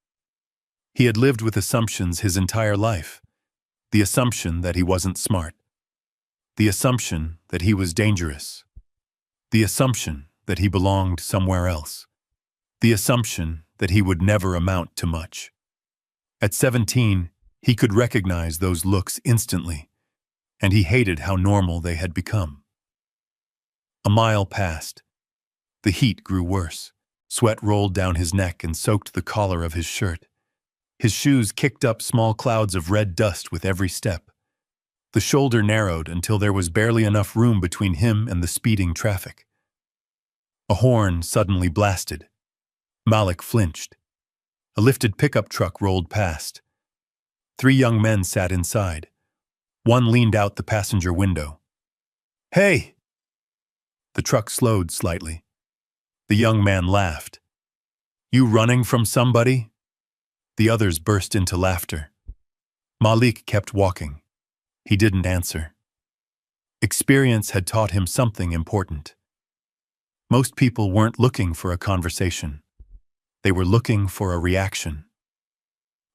He had lived with assumptions his entire life. The assumption that he wasn't smart. The assumption that he was dangerous. The assumption that he belonged somewhere else. The assumption that he would never amount to much. At 17, he could recognize those looks instantly, and he hated how normal they had become. A mile passed. The heat grew worse. Sweat rolled down his neck and soaked the collar of his shirt. His shoes kicked up small clouds of red dust with every step. The shoulder narrowed until there was barely enough room between him and the speeding traffic. A horn suddenly blasted. Malik flinched. A lifted pickup truck rolled past. 3 young men sat inside. One leaned out the passenger window. "Hey!" The truck slowed slightly. The young man laughed. "You running from somebody?" The others burst into laughter. Malik kept walking. He didn't answer. Experience had taught him something important. Most people weren't looking for a conversation. They were looking for a reaction.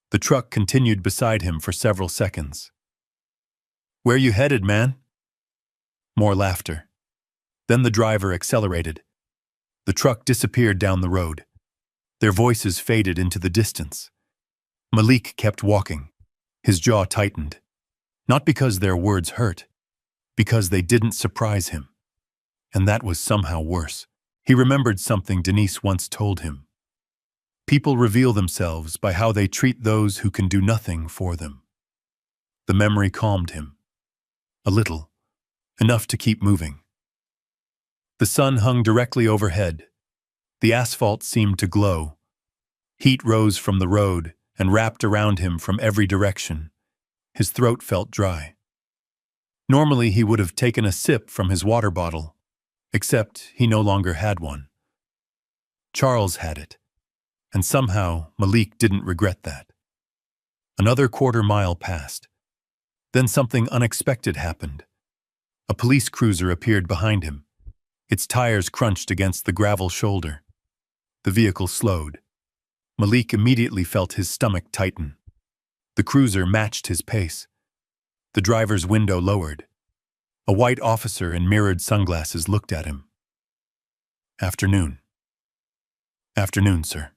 The truck continued beside him for several seconds. "Where you headed, man?" More laughter. Then the driver accelerated. The truck disappeared down the road. Their voices faded into the distance. Malik kept walking. His jaw tightened. Not because their words hurt, because they didn't surprise him. And that was somehow worse. He remembered something Denise once told him. People reveal themselves by how they treat those who can do nothing for them. The memory calmed him. A little. Enough to keep moving. The sun hung directly overhead. The asphalt seemed to glow. Heat rose from the road and wrapped around him from every direction. His throat felt dry. Normally he would have taken a sip from his water bottle, except he no longer had one. Charles had it, and somehow Malik didn't regret that. Another quarter-mile passed. Then something unexpected happened. A police cruiser appeared behind him. Its tires crunched against the gravel shoulder. The vehicle slowed. Malik immediately felt his stomach tighten. The cruiser matched his pace. The driver's window lowered. A white officer in mirrored sunglasses looked at him. "Afternoon." "Afternoon, sir."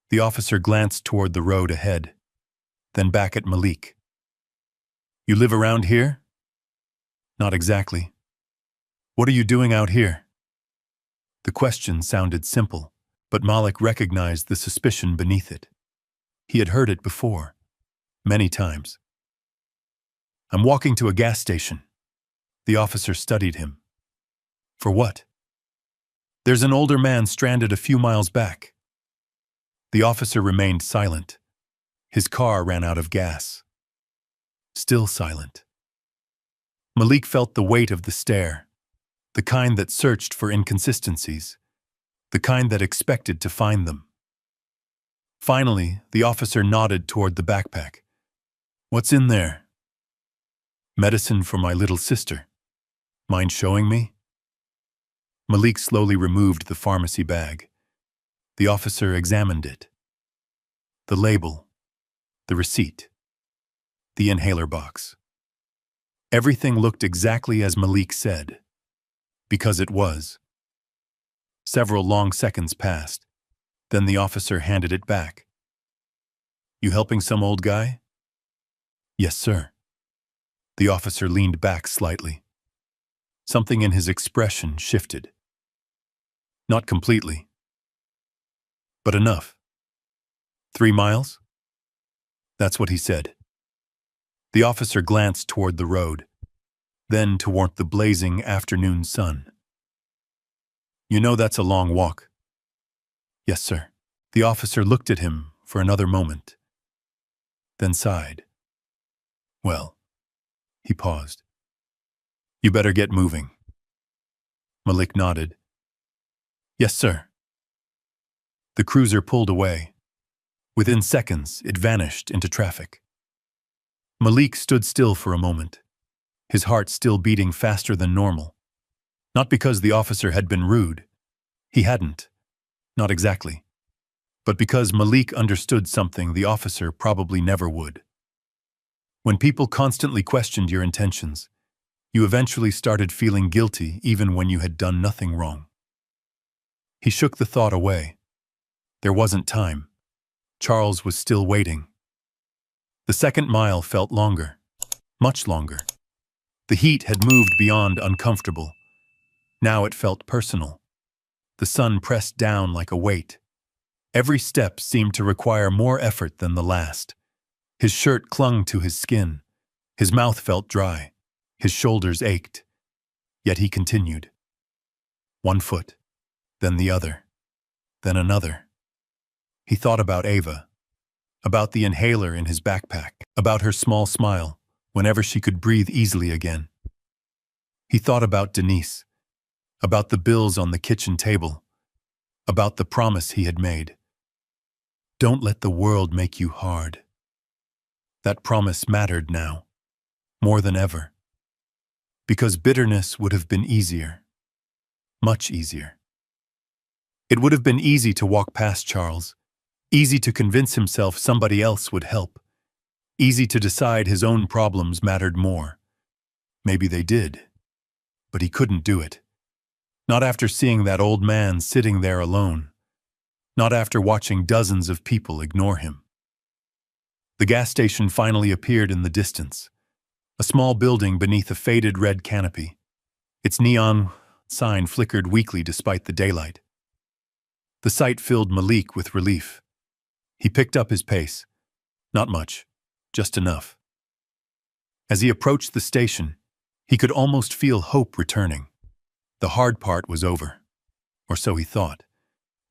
The officer glanced toward the road ahead, then back at Malik. "You live around here?" "Not exactly." "What are you doing out here?" The question sounded simple, but Malik recognized the suspicion beneath it. He had heard it before, many times. "I'm walking to a gas station." The officer studied him. "For what?" "There's an older man stranded a few miles back." The officer remained silent. His car ran out of gas. still silent. Malik felt the weight of the stare, the kind that searched for inconsistencies, the kind that expected to find them. Finally, the officer nodded toward the backpack. "What's in there?" "Medicine for my little sister. Mind showing me?" Malik slowly removed the pharmacy bag. The officer examined it. The label, the receipt, the inhaler box. Everything looked exactly as Malik said, because it was. Several long seconds passed. Then the officer handed it back. "You helping some old guy?" "Yes, sir." The officer leaned back slightly. Something in his expression shifted. "Not completely, but enough." 3 miles? That's what he said. The officer glanced toward the road, then toward the blazing afternoon sun. "You know that's a long walk." "Yes, sir." The officer looked at him for another moment, then sighed. "Well," he paused. "You better get moving." Malik nodded. "Yes, sir." The cruiser pulled away. Within seconds, it vanished into traffic. Malik stood still for a moment, his heart still beating faster than normal. Not because the officer had been rude. He hadn't. Not exactly. But because Malik understood something the officer probably never would. When people constantly questioned your intentions, you eventually started feeling guilty even when you had done nothing wrong. He shook the thought away. There wasn't time. Charles was still waiting. The second mile felt longer, much longer. The heat had moved beyond uncomfortable. Now it felt personal. The sun pressed down like a weight. Every step seemed to require more effort than the last. His shirt clung to his skin. His mouth felt dry. His shoulders ached. Yet he continued. 1 foot, then the other, then another. He thought about Ava, about the inhaler in his backpack, about her small smile whenever she could breathe easily again. He thought about Denise, about the bills on the kitchen table, about the promise he had made. Don't let the world make you hard. That promise mattered now, more than ever. Because bitterness would have been easier, much easier. It would have been easy to walk past Charles, easy to convince himself somebody else would help, easy to decide his own problems mattered more. Maybe they did, but he couldn't do it. Not after seeing that old man sitting there alone. Not after watching dozens of people ignore him. The gas station finally appeared in the distance. A small building beneath a faded red canopy. Its neon sign flickered weakly despite the daylight. The sight filled Malik with relief. He picked up his pace. Not much, just enough. As he approached the station, he could almost feel hope returning. The hard part was over, or so he thought,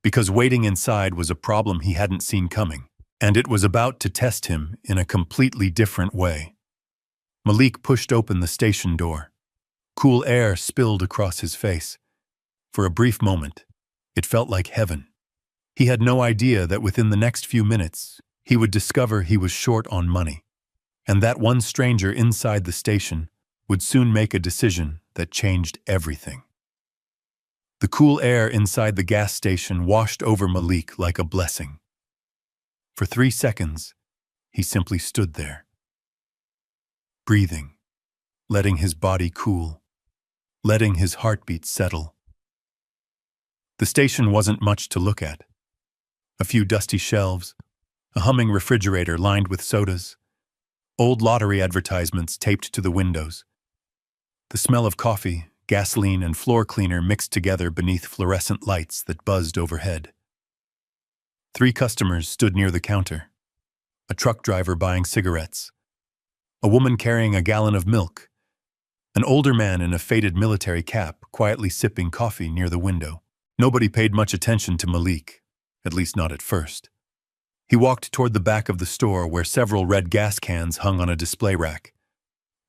because waiting inside was a problem he hadn't seen coming, and it was about to test him in a completely different way. Malik pushed open the station door. Cool air spilled across his face. For a brief moment, it felt like heaven. He had no idea that within the next few minutes, he would discover he was short on money, and that one stranger inside the station would soon make a decision that changed everything. The cool air inside the gas station washed over Malik like a blessing. For 3 seconds, he simply stood there, breathing, letting his body cool, letting his heartbeat settle. The station wasn't much to look at. A few dusty shelves, a humming refrigerator lined with sodas, old lottery advertisements taped to the windows. The smell of coffee, gasoline, and floor cleaner mixed together beneath fluorescent lights that buzzed overhead. 3 customers stood near the counter. A truck driver buying cigarettes, a woman carrying a gallon of milk, an older man in a faded military cap quietly sipping coffee near the window. Nobody paid much attention to Malik, at least not at first. He walked toward the back of the store where several red gas cans hung on a display rack.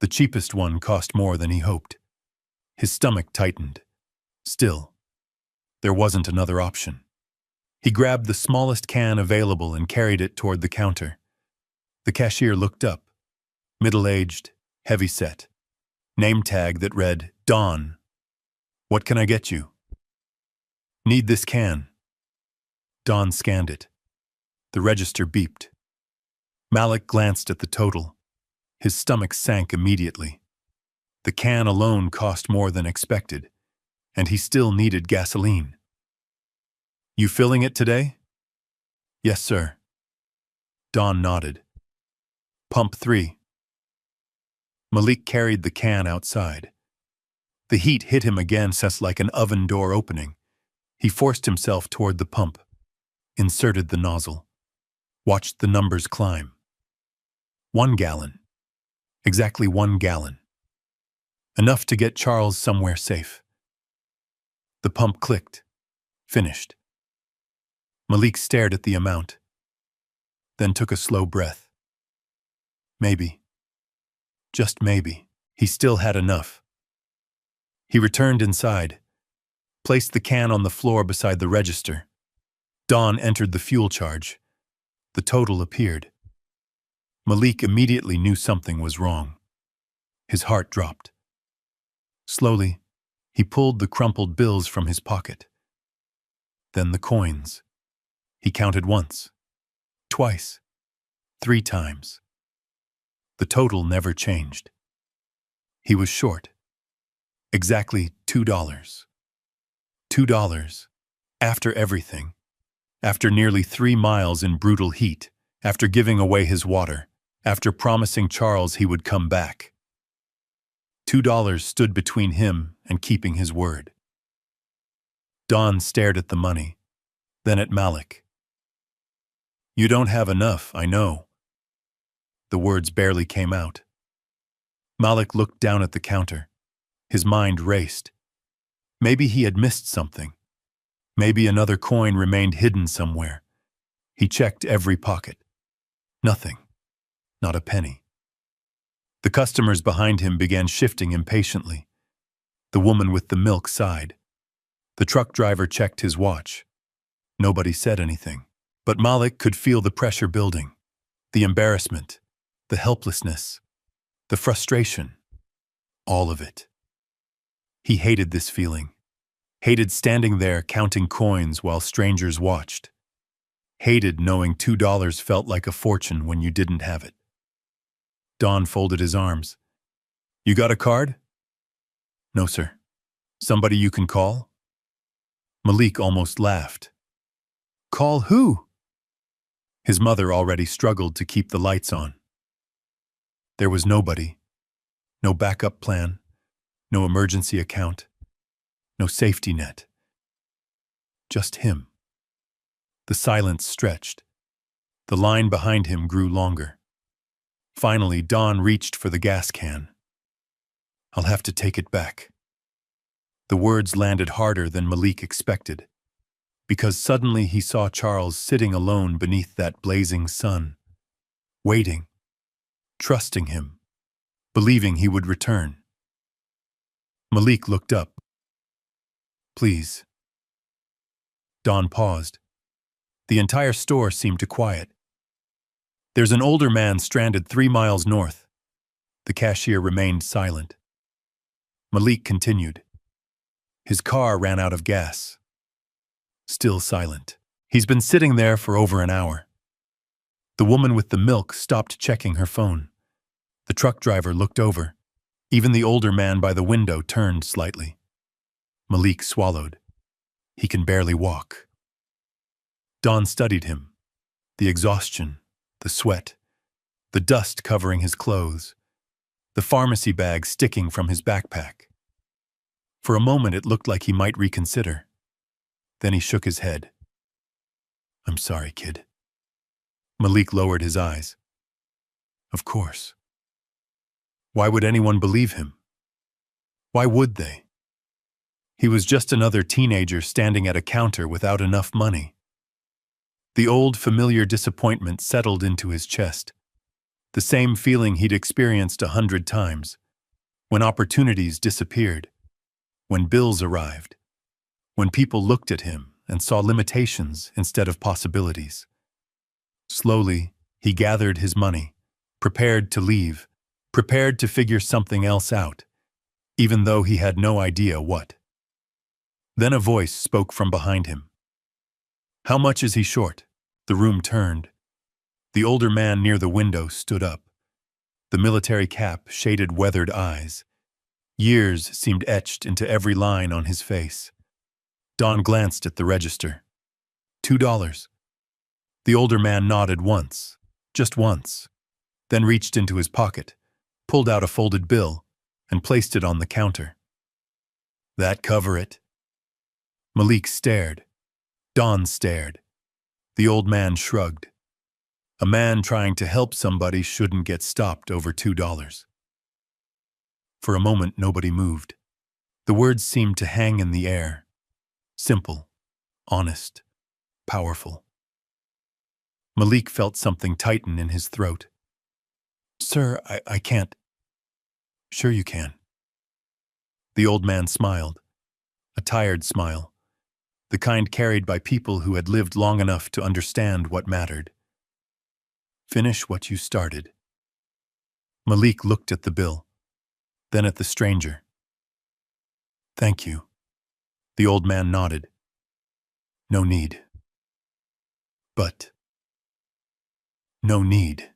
The cheapest one cost more than he hoped. His stomach tightened. Still, there wasn't another option. He grabbed the smallest can available and carried it toward the counter. The cashier looked up, middle-aged, heavy-set. Name tag that read, Don. What can I get you? Need this can. Don scanned it. The register beeped. Malik glanced at the total. His stomach sank immediately. The can alone cost more than expected, and he still needed gasoline. You filling it today? Yes, sir. Don nodded. Pump 3. Malik carried the can outside. The heat hit him again, like an oven door opening. He forced himself toward the pump, inserted the nozzle, watched the numbers climb. 1 gallon. Exactly 1 gallon. Enough to get Charles somewhere safe. The pump clicked. Finished. Malik stared at the amount, then took a slow breath. Maybe, just maybe, he still had enough. He returned inside, placed the can on the floor beside the register. Don entered the fuel charge. The total appeared. Malik immediately knew something was wrong. His heart dropped. Slowly, he pulled the crumpled bills from his pocket. Then the coins. He counted once, twice, 3 times. The total never changed. He was short. Exactly $2. $2. After everything. After nearly 3 miles in brutal heat. After giving away his water. After promising Charles he would come back. $2 stood between him and keeping his word. Don stared at the money, then at Malik. You don't have enough, I know. The words barely came out. Malik looked down at the counter. His mind raced. Maybe he had missed something. Maybe another coin remained hidden somewhere. He checked every pocket. Nothing. Not a penny. The customers behind him began shifting impatiently. The woman with the milk sighed. The truck driver checked his watch. Nobody said anything. But Malik could feel the pressure building. The embarrassment. The helplessness. The frustration. All of it. He hated this feeling. Hated standing there counting coins while strangers watched. Hated knowing $2 felt like a fortune when you didn't have it. Don folded his arms. You got a card? No, sir. Somebody you can call? Malik almost laughed. Call who? His mother already struggled to keep the lights on. There was nobody. No backup plan. No emergency account. No safety net. Just him. The silence stretched. The line behind him grew longer. Finally, Don reached for the gas can. I'll have to take it back. The words landed harder than Malik expected, because suddenly he saw Charles sitting alone beneath that blazing sun, waiting, trusting him, believing he would return. Malik looked up. Please. Don paused. The entire store seemed to quiet. There's an older man stranded 3 miles north. The cashier remained silent. Malik continued. His car ran out of gas. Still silent. He's been sitting there for over an hour. The woman with the milk stopped checking her phone. The truck driver looked over. Even the older man by the window turned slightly. Malik swallowed. He can barely walk. Don studied him. The exhaustion, the sweat, the dust covering his clothes, the pharmacy bag sticking from his backpack. For a moment it looked like he might reconsider. Then he shook his head. I'm sorry, kid. Malik lowered his eyes. Of course. Why would anyone believe him? Why would they? He was just another teenager standing at a counter without enough money. The old, familiar disappointment settled into his chest. The same feeling he'd experienced 100 times, when opportunities disappeared, when bills arrived, when people looked at him and saw limitations instead of possibilities. Slowly, he gathered his money, prepared to leave, prepared to figure something else out, even though he had no idea what. Then a voice spoke from behind him. "How much is he short?" The room turned. The older man near the window stood up. The military cap shaded weathered eyes. Years seemed etched into every line on his face. Don glanced at the register. $2. The older man nodded once, just once, then reached into his pocket, pulled out a folded bill, and placed it on the counter. "That cover it?" Malik stared. Don stared. The old man shrugged. A man trying to help somebody shouldn't get stopped over $2. For a moment, nobody moved. The words seemed to hang in the air. Simple, honest, powerful. Malik felt something tighten in his throat. "Sir, I can't." "Sure you can." The old man smiled. A tired smile. The kind carried by people who had lived long enough to understand what mattered. "Finish what you started." Malik looked at the bill, then at the stranger. "Thank you." The old man nodded. "No need." "But." "No need."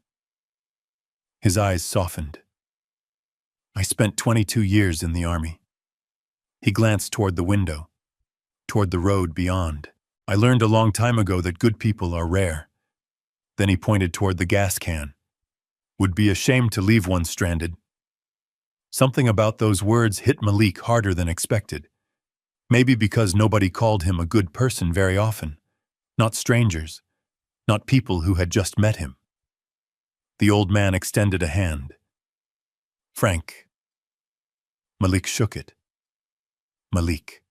His eyes softened. "I spent 22 years in the army." He glanced toward the window, toward the road beyond. "I learned a long time ago that good people are rare." Then he pointed toward the gas can. "Would be ashamed to leave one stranded." Something about those words hit Malik harder than expected. Maybe because nobody called him a good person very often. Not strangers. Not people who had just met him. The old man extended a hand. "Frank." Malik shook it. "Malik."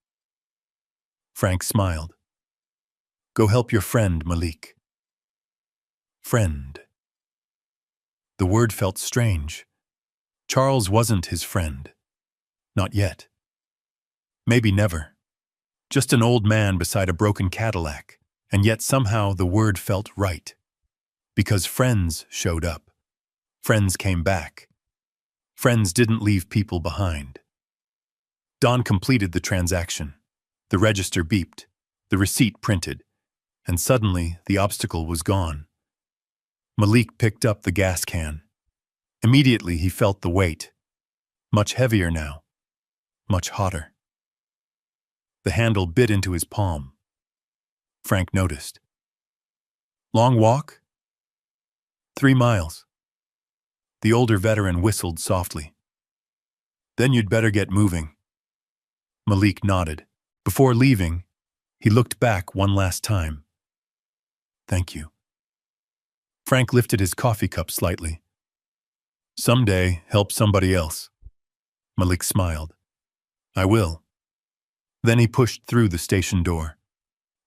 Frank smiled. "Go help your friend, Malik." Friend. The word felt strange. Charles wasn't his friend. Not yet. Maybe never. Just an old man beside a broken Cadillac, and yet somehow the word felt right. Because friends showed up. Friends came back. Friends didn't leave people behind. Don completed the transaction. The register beeped, the receipt printed, and suddenly the obstacle was gone. Malik picked up the gas can. Immediately he felt the weight. Much heavier now. Much hotter. The handle bit into his palm. Frank noticed. "Long walk?" 3 miles. The older veteran whistled softly. "Then you'd better get moving." Malik nodded. Before leaving, he looked back one last time. "Thank you." Frank lifted his coffee cup slightly. "Someday, help somebody else." Malik smiled. "I will." Then he pushed through the station door.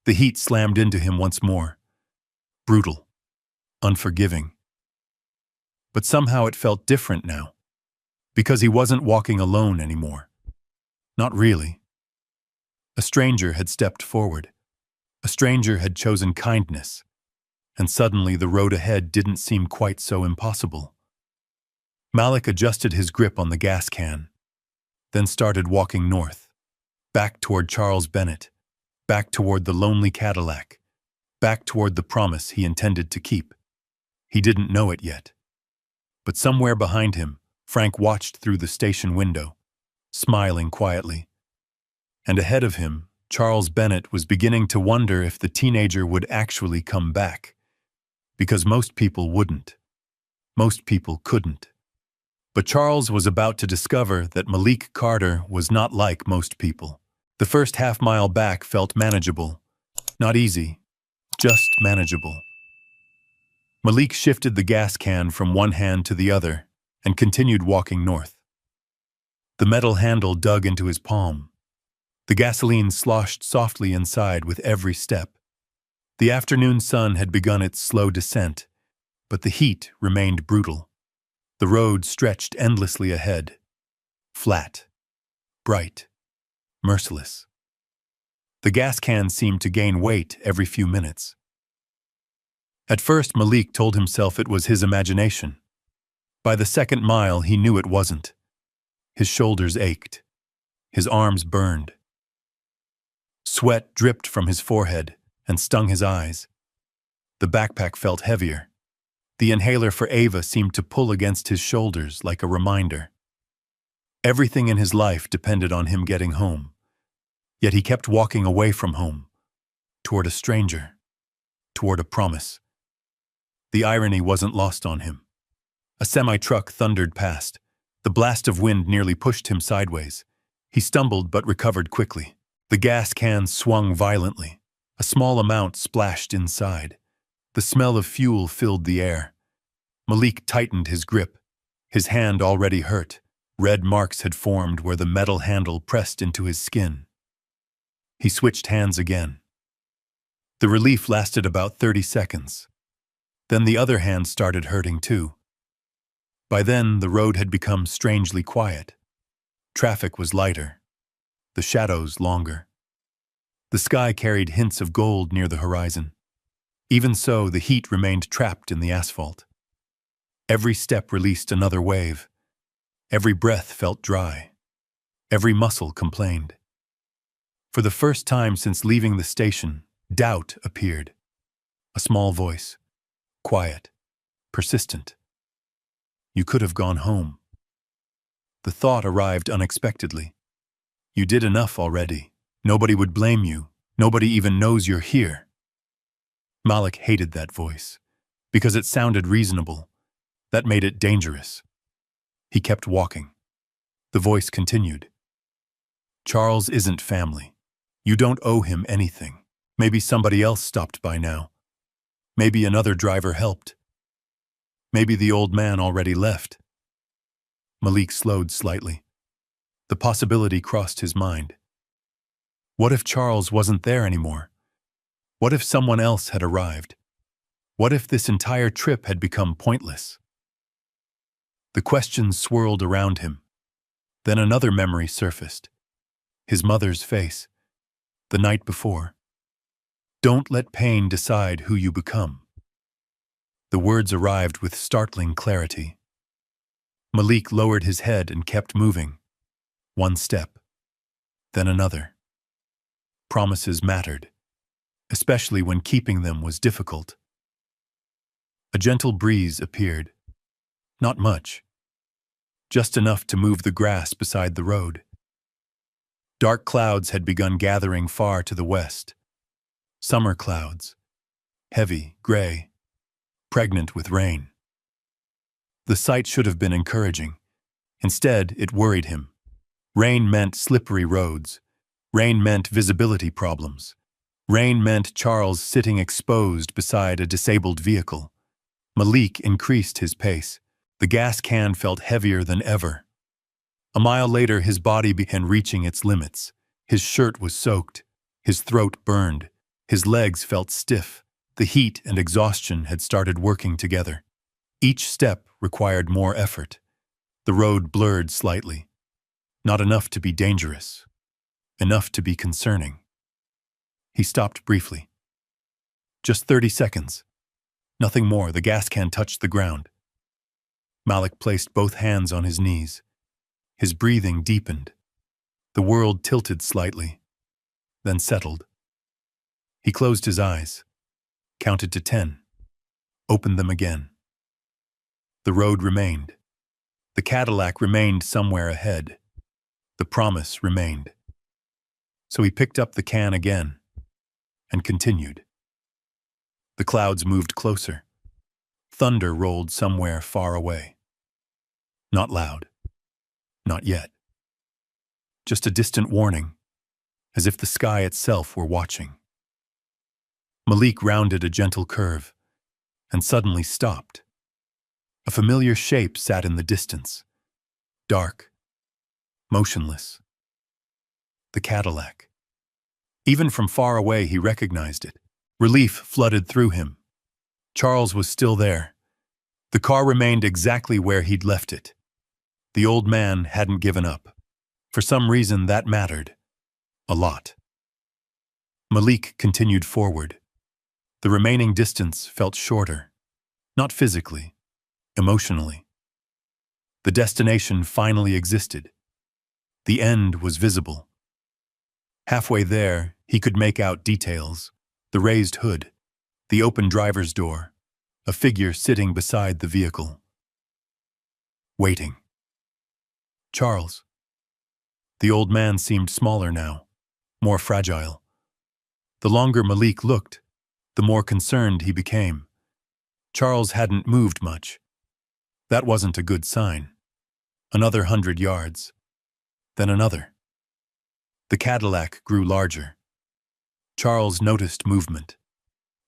The heat slammed into him once more. Brutal. Unforgiving. But somehow it felt different now. Because he wasn't walking alone anymore. Not really. A stranger had stepped forward. A stranger had chosen kindness. And suddenly the road ahead didn't seem quite so impossible. Malik adjusted his grip on the gas can, then started walking north, back toward Charles Bennett, back toward the lonely Cadillac, back toward the promise he intended to keep. He didn't know it yet. But somewhere behind him, Frank watched through the station window, smiling quietly. And ahead of him, Charles Bennett was beginning to wonder if the teenager would actually come back. Because most people wouldn't. Most people couldn't. But Charles was about to discover that Malik Carter was not like most people. The first half-mile back felt manageable. Not easy, just manageable. Malik shifted the gas can from one hand to the other and continued walking north. The metal handle dug into his palm. The gasoline sloshed softly inside with every step. The afternoon sun had begun its slow descent, but the heat remained brutal. The road stretched endlessly ahead, flat, bright, merciless. The gas can seemed to gain weight every few minutes. At first, Malik told himself it was his imagination. By the second mile, he knew it wasn't. His shoulders ached. His arms burned. Sweat dripped from his forehead and stung his eyes. The backpack felt heavier. The inhaler for Ava seemed to pull against his shoulders like a reminder. Everything in his life depended on him getting home. Yet he kept walking away from home, toward a stranger, toward a promise. The irony wasn't lost on him. A semi-truck thundered past. The blast of wind nearly pushed him sideways. He stumbled but recovered quickly. The gas can swung violently. A small amount splashed inside. The smell of fuel filled the air. Malik tightened his grip. His hand already hurt. Red marks had formed where the metal handle pressed into his skin. He switched hands again. The relief lasted about 30 seconds. Then the other hand started hurting too. By then, the road had become strangely quiet. Traffic was lighter. The shadows longer. The sky carried hints of gold near the horizon. Even so, the heat remained trapped in the asphalt. Every step released another wave. Every breath felt dry. Every muscle complained. For the first time since leaving the station, doubt appeared. A small voice. Quiet. Persistent. You could have gone home. The thought arrived unexpectedly. You did enough already. Nobody would blame you. Nobody even knows you're here. Malik hated that voice, because it sounded reasonable. That made it dangerous. He kept walking. The voice continued. Charles isn't family. You don't owe him anything. Maybe somebody else stopped by now. Maybe another driver helped. Maybe the old man already left. Malik slowed slightly. The possibility crossed his mind. What if Charles wasn't there anymore? What if someone else had arrived? What if this entire trip had become pointless? The questions swirled around him. Then another memory surfaced. His mother's face. The night before. Don't let pain decide who you become. The words arrived with startling clarity. Malik lowered his head and kept moving. One step. Then another. Promises mattered, especially when keeping them was difficult. A gentle breeze appeared. Not much. Just enough to move the grass beside the road. Dark clouds had begun gathering far to the west. Summer clouds. Heavy, gray, pregnant with rain. The sight should have been encouraging. Instead, it worried him. Rain meant slippery roads. Rain meant visibility problems. Rain meant Charles sitting exposed beside a disabled vehicle. Malik increased his pace. The gas can felt heavier than ever. A mile later, his body began reaching its limits. His shirt was soaked. His throat burned. His legs felt stiff. The heat and exhaustion had started working together. Each step required more effort. The road blurred slightly. Not enough to be dangerous. Enough to be concerning. He stopped briefly. Just 30 seconds. Nothing more. The gas can touched the ground. Malik placed both hands on his knees. His breathing deepened. The world tilted slightly, then settled. He closed his eyes, counted to 10, opened them again. The road remained. The Cadillac remained somewhere ahead. The promise remained. So he picked up the can again and continued. The clouds moved closer. Thunder rolled somewhere far away. Not loud. Not yet. Just a distant warning, as if the sky itself were watching. Malik rounded a gentle curve and suddenly stopped. A familiar shape sat in the distance. Dark. Motionless. The Cadillac. Even from far away, he recognized it. Relief flooded through him. Charles was still there. The car remained exactly where he'd left it. The old man hadn't given up. For some reason, that mattered. A lot. Malik continued forward. The remaining distance felt shorter. Not physically, emotionally. The destination finally existed. The end was visible. Halfway there, he could make out details. The raised hood, the open driver's door, a figure sitting beside the vehicle. Waiting. Charles. The old man seemed smaller now, more fragile. The longer Malik looked, the more concerned he became. Charles hadn't moved much. That wasn't a good sign. Another 100 yards. Then another. The Cadillac grew larger. Charles noticed movement.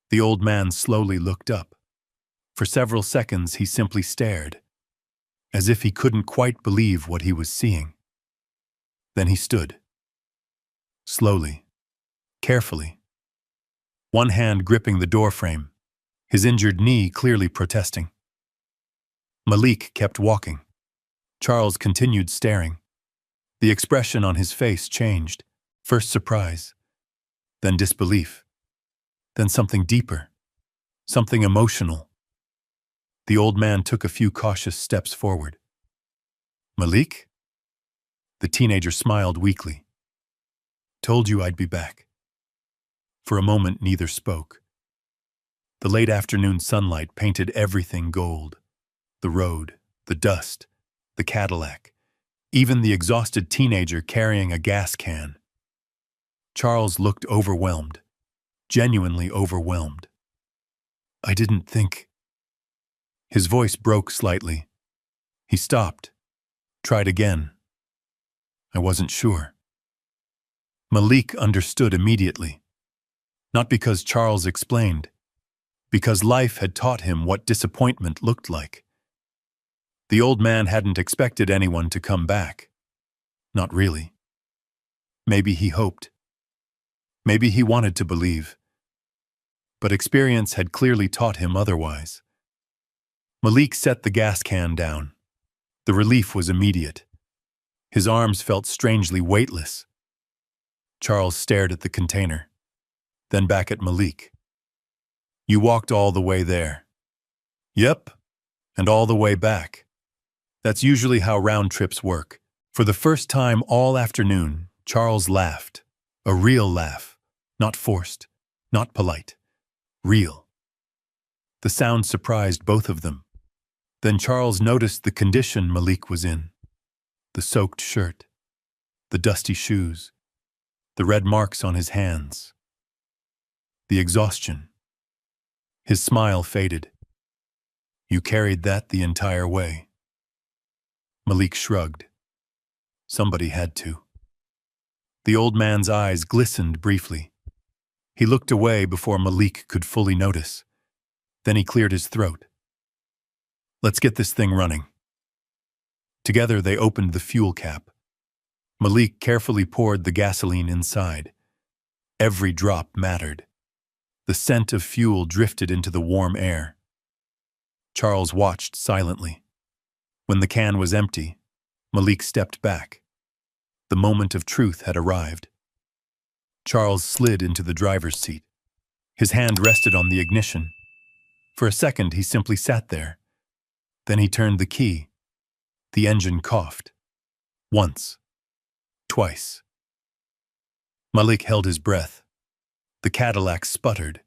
The old man slowly looked up. For several seconds he simply stared, as if he couldn't quite believe what he was seeing. Then he stood. Slowly, carefully. One hand gripping the doorframe, his injured knee clearly protesting. Malik kept walking. Charles continued staring. The expression on his face changed. First surprise, then disbelief, then something deeper, something emotional. The old man took a few cautious steps forward. Malik? The teenager smiled weakly. Told you I'd be back. For a moment, neither spoke. The late afternoon sunlight painted everything gold. The road, the dust, the Cadillac, even the exhausted teenager carrying a gas can. Charles looked overwhelmed, genuinely overwhelmed. I didn't think. His voice broke slightly. He stopped, tried again. I wasn't sure. Malik understood immediately. Not because Charles explained, because life had taught him what disappointment looked like. The old man hadn't expected anyone to come back. Not really. Maybe he hoped. Maybe he wanted to believe. But experience had clearly taught him otherwise. Malik set the gas can down. The relief was immediate. His arms felt strangely weightless. Charles stared at the container, then back at Malik. You walked all the way there. Yep, and all the way back. That's usually how round trips work. For the first time all afternoon, Charles laughed. A real laugh. Not forced, not polite. Real. The sound surprised both of them. Then Charles noticed the condition Malik was in. The soaked shirt, the dusty shoes, the red marks on his hands. The exhaustion. His smile faded. You carried that the entire way. Malik shrugged. Somebody had to. The old man's eyes glistened briefly. He looked away before Malik could fully notice. Then he cleared his throat. Let's get this thing running. Together they opened the fuel cap. Malik carefully poured the gasoline inside. Every drop mattered. The scent of fuel drifted into the warm air. Charles watched silently. When the can was empty, Malik stepped back. The moment of truth had arrived. Charles slid into the driver's seat. His hand rested on the ignition. For a second, he simply sat there. Then he turned the key. The engine coughed. Once. Twice. Malik held his breath. The Cadillac sputtered,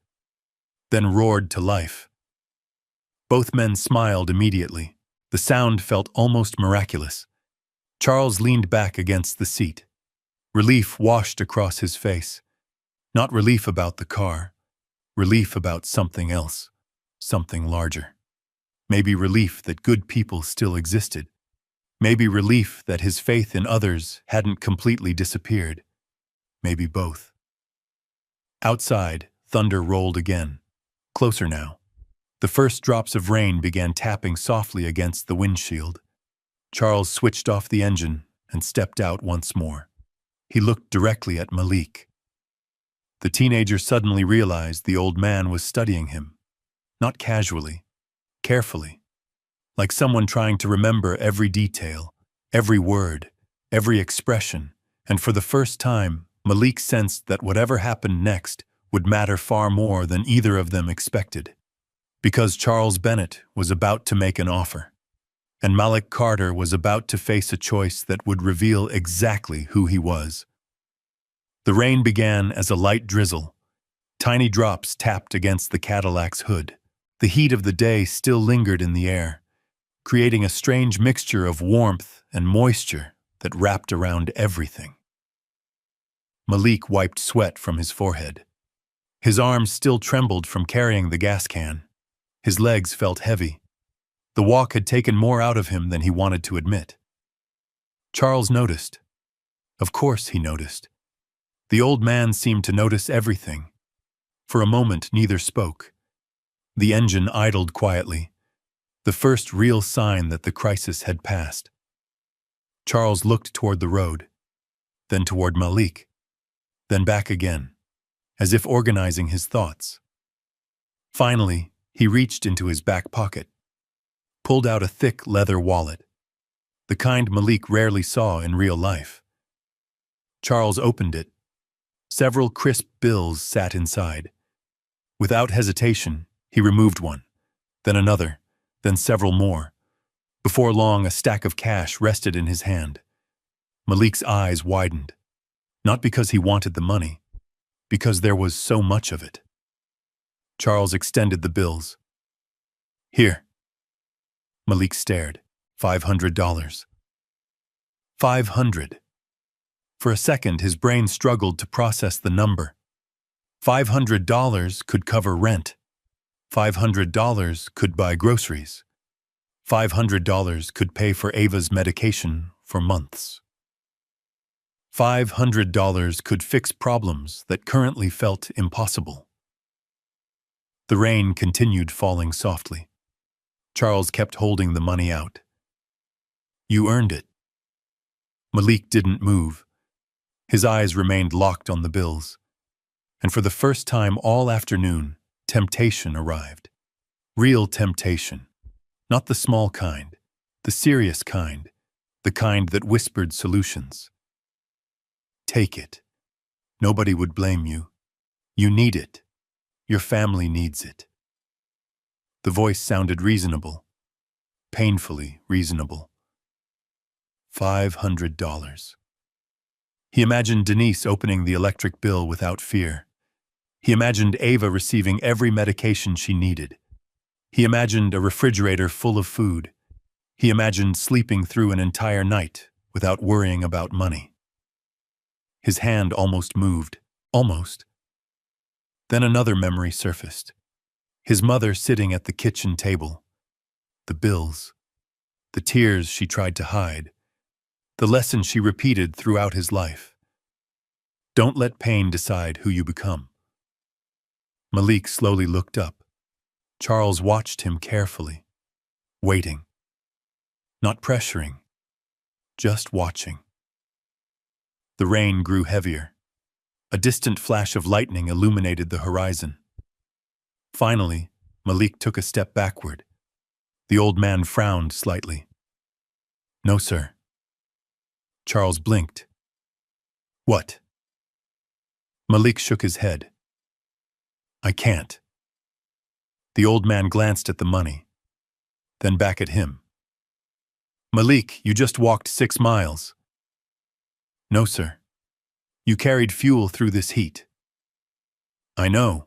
then roared to life. Both men smiled immediately. The sound felt almost miraculous. Charles leaned back against the seat. Relief washed across his face. Not relief about the car. Relief about something else. Something larger. Maybe relief that good people still existed. Maybe relief that his faith in others hadn't completely disappeared. Maybe both. Outside, thunder rolled again. Closer now. The first drops of rain began tapping softly against the windshield. Charles switched off the engine and stepped out once more. He looked directly at Malik. The teenager suddenly realized the old man was studying him. Not casually, carefully. like someone trying to remember every detail, every word, every expression, and for the first time, Malik sensed that whatever happened next would matter far more than either of them expected. Because Charles Bennett was about to make an offer, and Malik Carter was about to face a choice that would reveal exactly who he was. The rain began as a light drizzle. Tiny drops tapped against the Cadillac's hood. The heat of the day still lingered in the air, creating a strange mixture of warmth and moisture that wrapped around everything. Malik wiped sweat from his forehead. His arms still trembled from carrying the gas can. His legs felt heavy. The walk had taken more out of him than he wanted to admit. Charles noticed. Of course he noticed. The old man seemed to notice everything. For a moment, neither spoke. The engine idled quietly, the first real sign that the crisis had passed. Charles looked toward the road, then toward Malik, then back again, as if organizing his thoughts. Finally, he reached into his back pocket, pulled out a thick leather wallet, the kind Malik rarely saw in real life. Charles opened it. Several crisp bills sat inside. Without hesitation, he removed one, then another, then several more. Before long, a stack of cash rested in his hand. Malik's eyes widened, not because he wanted the money, because there was so much of it. Charles extended the bills. Here. Malik stared. $500. 500. For a second, his brain struggled to process the number. $500 could cover rent. $500 could buy groceries. $500 could pay for Ava's medication for months. $500 could fix problems that currently felt impossible. The rain continued falling softly. Charles kept holding the money out. You earned it. Malik didn't move. His eyes remained locked on the bills. And for the first time all afternoon, temptation arrived. Real temptation. Not the small kind, the serious kind, the kind that whispered solutions. Take it. Nobody would blame you. You need it. Your family needs it. The voice sounded reasonable, painfully reasonable. $500. He imagined Denise opening the electric bill without fear. He imagined Ava receiving every medication she needed. He imagined a refrigerator full of food. He imagined sleeping through an entire night without worrying about money. His hand almost moved. Almost. Then another memory surfaced. His mother sitting at the kitchen table. The bills. The tears she tried to hide. The lesson she repeated throughout his life. Don't let pain decide who you become. Malik slowly looked up. Charles watched him carefully, waiting. Not pressuring, just watching. The rain grew heavier. A distant flash of lightning illuminated the horizon. Finally, Malik took a step backward. The old man frowned slightly. No, sir. Charles blinked. What? Malik shook his head. I can't. The old man glanced at the money, then back at him. Malik, you just walked 6 miles. No, sir. You carried fuel through this heat. I know.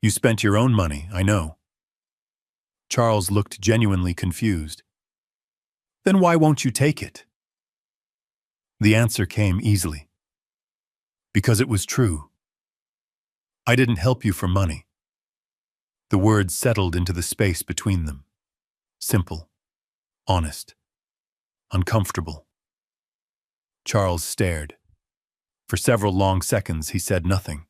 You spent your own money, I know. Charles looked genuinely confused. Then why won't you take it? The answer came easily. Because it was true. I didn't help you for money. The words settled into the space between them. Simple, honest, uncomfortable. Charles stared. For several long seconds he said nothing.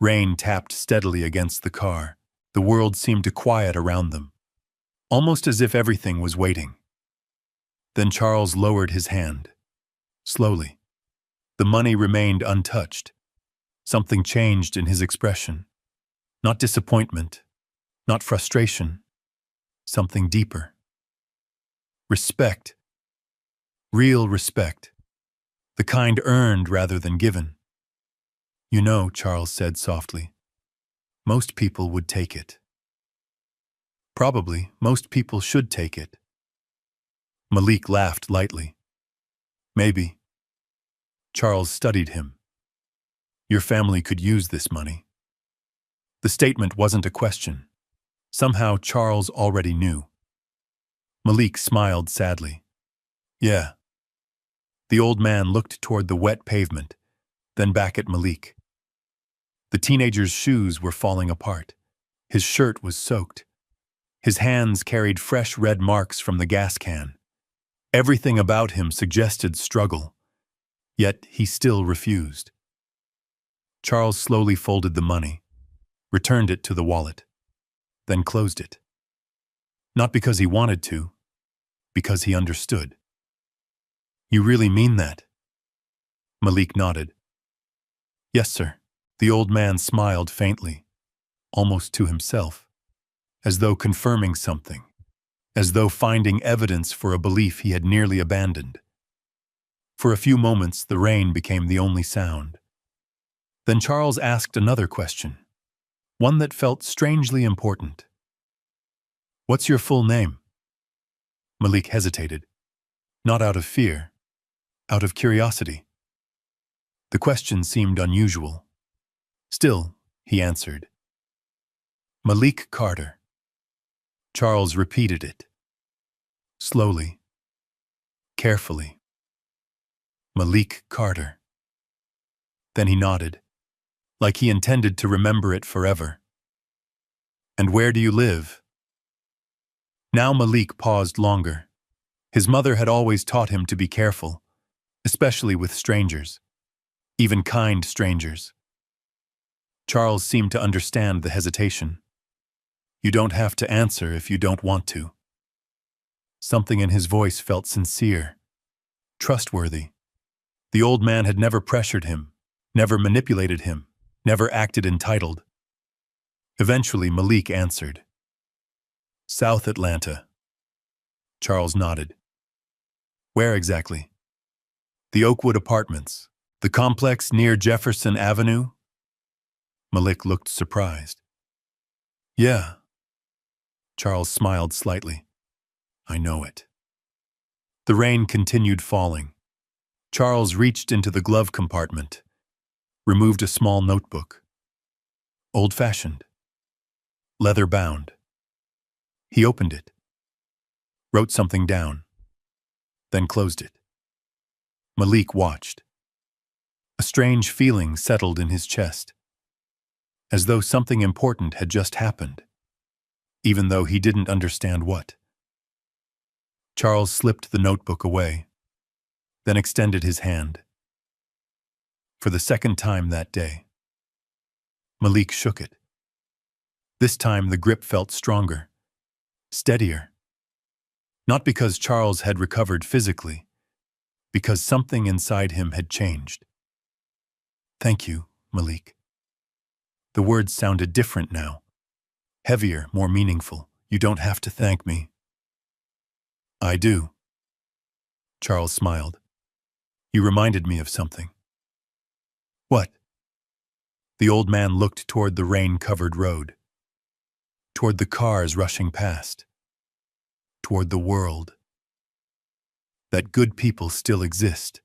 Rain tapped steadily against the car. The world seemed to quiet around them, almost as if everything was waiting. Then Charles lowered his hand. Slowly. The money remained untouched. Something changed in his expression. Not disappointment, not frustration, Something deeper. Respect. Real respect. The kind earned rather than given. You know, Charles said softly, most people would take it. Probably, most people should take it. Malik laughed lightly. Maybe. Charles studied him. Your family could use this money. The statement wasn't a question. Somehow Charles already knew. Malik smiled sadly. Yeah. The old man looked toward the wet pavement, then back at Malik. The teenager's shoes were falling apart. His shirt was soaked. His hands carried fresh red marks from the gas can. Everything about him suggested struggle, yet he still refused. Charles slowly folded the money, returned it to the wallet, then closed it. Not because he wanted to, because he understood. You really mean that? Malik nodded. Yes, sir. The old man smiled faintly, almost to himself, as though confirming something, as though finding evidence for a belief he had nearly abandoned. For a few moments, the rain became the only sound. Then Charles asked another question, one that felt strangely important. What's your full name? Malik hesitated, not out of fear, out of curiosity. The question seemed unusual. Still, he answered. Malik Carter. Charles repeated it. Slowly, carefully. Malik Carter. Then he nodded, like he intended to remember it forever. And where do you live? Now Malik paused longer. His mother had always taught him to be careful, especially with strangers, even kind strangers. Charles seemed to understand the hesitation. You don't have to answer if you don't want to. Something in his voice felt sincere, trustworthy. The old man had never pressured him, never manipulated him, never acted entitled. Eventually, Malik answered. South Atlanta. Charles nodded. Where exactly? The Oakwood Apartments, the complex near Jefferson Avenue? Malik looked surprised. Yeah. Charles smiled slightly. I know it. The rain continued falling. Charles reached into the glove compartment, removed a small notebook. Old-fashioned. Leather-bound. He opened it, wrote something down, then closed it. Malik watched. A strange feeling settled in his chest, as though something important had just happened, even though he didn't understand what. Charles slipped the notebook away, then extended his hand. For the second time that day, Malik shook it. This time the grip felt stronger, steadier. Not because Charles had recovered physically, because something inside him had changed. Thank you, Malik. The words sounded different now. Heavier, more meaningful. You don't have to thank me. I do. Charles smiled. You reminded me of something. What? The old man looked toward the rain-covered road, toward the cars rushing past, toward the world. That good people still exist.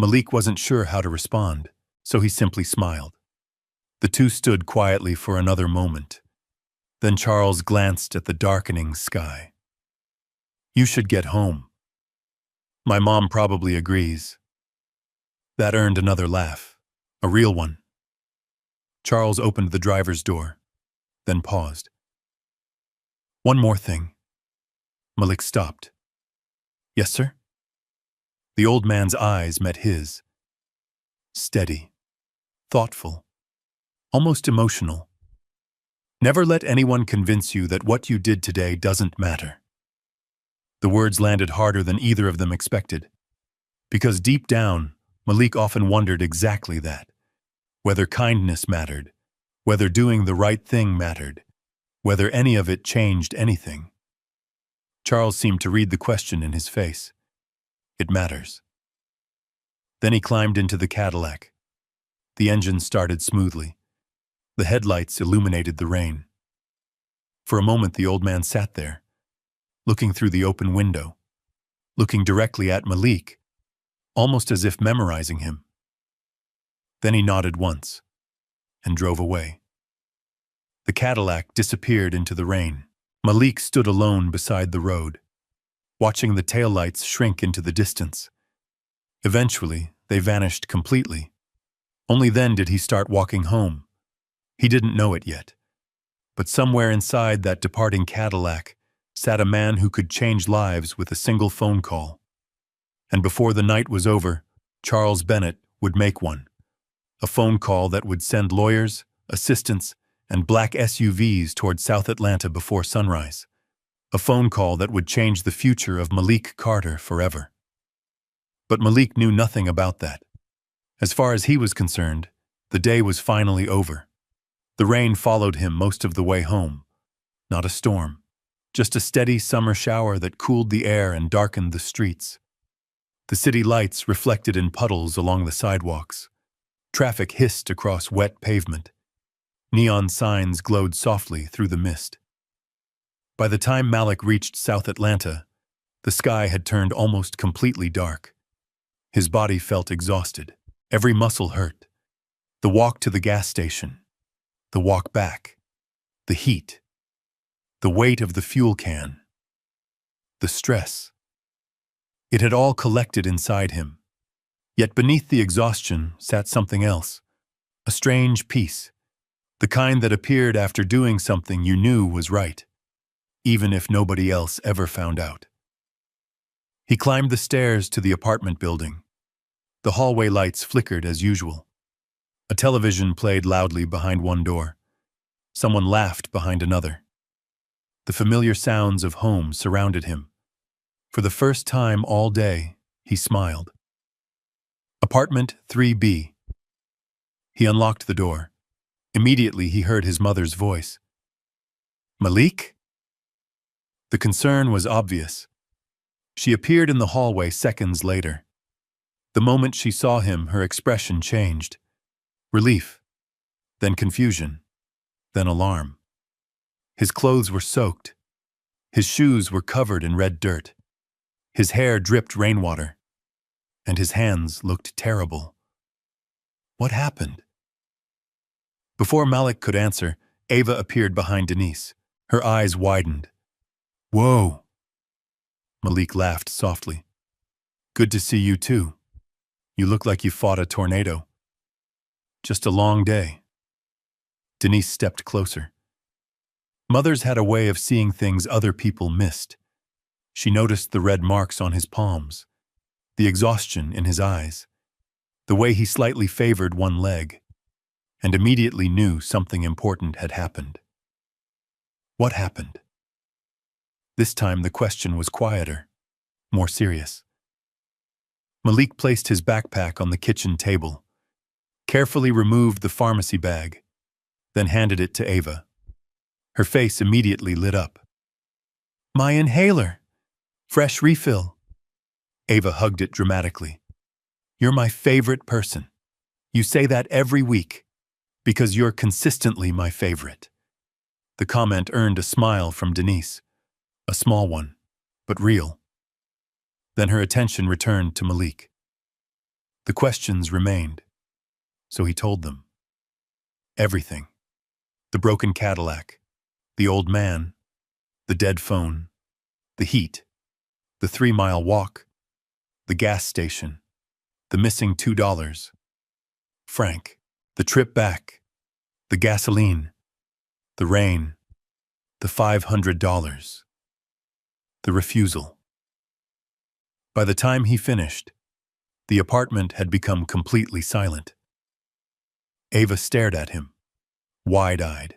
Malik wasn't sure how to respond, so he simply smiled. The two stood quietly for another moment. Then Charles glanced at the darkening sky. You should get home. My mom probably agrees. That earned another laugh, a real one. Charles opened the driver's door, then paused. One more thing. Malik stopped. Yes, sir? The old man's eyes met his. Steady, thoughtful, almost emotional. Never let anyone convince you that what you did today doesn't matter. The words landed harder than either of them expected, because deep down, Malik often wondered exactly that, whether kindness mattered, whether doing the right thing mattered, whether any of it changed anything. Charles seemed to read the question in his face. It matters. Then he climbed into the Cadillac. The engine started smoothly. The headlights illuminated the rain. For a moment the old man sat there, looking through the open window, looking directly at Malik, almost as if memorizing him. Then he nodded once and drove away. The Cadillac disappeared into the rain. Malik stood alone beside the road, watching the taillights shrink into the distance. Eventually, they vanished completely. Only then did he start walking home. He didn't know it yet, but somewhere inside that departing Cadillac sat a man who could change lives with a single phone call. And before the night was over, Charles Bennett would make one. A phone call that would send lawyers, assistants, and black SUVs toward South Atlanta before sunrise. A phone call that would change the future of Malik Carter forever. But Malik knew nothing about that. As far as he was concerned, the day was finally over. The rain followed him most of the way home. Not a storm, just a steady summer shower that cooled the air and darkened the streets. The city lights reflected in puddles along the sidewalks. Traffic hissed across wet pavement. Neon signs glowed softly through the mist. By the time Malik reached South Atlanta, the sky had turned almost completely dark. His body felt exhausted. Every muscle hurt. The walk to the gas station. The walk back. The heat. The weight of the fuel can. The stress. It had all collected inside him. Yet beneath the exhaustion sat something else. A strange peace. The kind that appeared after doing something you knew was right, even if nobody else ever found out. He climbed the stairs to the apartment building. The hallway lights flickered as usual. A television played loudly behind one door. Someone laughed behind another. The familiar sounds of home surrounded him. For the first time all day, he smiled. Apartment 3B. He unlocked the door. Immediately he heard his mother's voice. Malik? The concern was obvious. She appeared in the hallway seconds later. The moment she saw him, her expression changed. Relief, then confusion, then alarm. His clothes were soaked. His shoes were covered in red dirt. His hair dripped rainwater. And his hands looked terrible. What happened? Before Malik could answer, Ava appeared behind Denise. Her eyes widened. Whoa! Malik laughed softly. Good to see you too. You look like you fought a tornado. Just a long day. Denise stepped closer. Mothers had a way of seeing things other people missed. She noticed the red marks on his palms, the exhaustion in his eyes, the way he slightly favored one leg, and immediately knew something important had happened. What happened? This time the question was quieter, more serious. Malik placed his backpack on the kitchen table, carefully removed the pharmacy bag, then handed it to Ava. Her face immediately lit up. My inhaler! Fresh refill! Ava hugged it dramatically. You're my favorite person. You say that every week, because you're consistently my favorite. The comment earned a smile from Denise, a small one, but real. Then her attention returned to Malik. The questions remained, so he told them. Everything. The broken Cadillac, the old man, the dead phone, the heat, the 3-mile walk, the gas station, the missing $2, Frank, the trip back, the gasoline, the rain, the $500, the refusal. By the time he finished, the apartment had become completely silent. Ava stared at him, wide-eyed.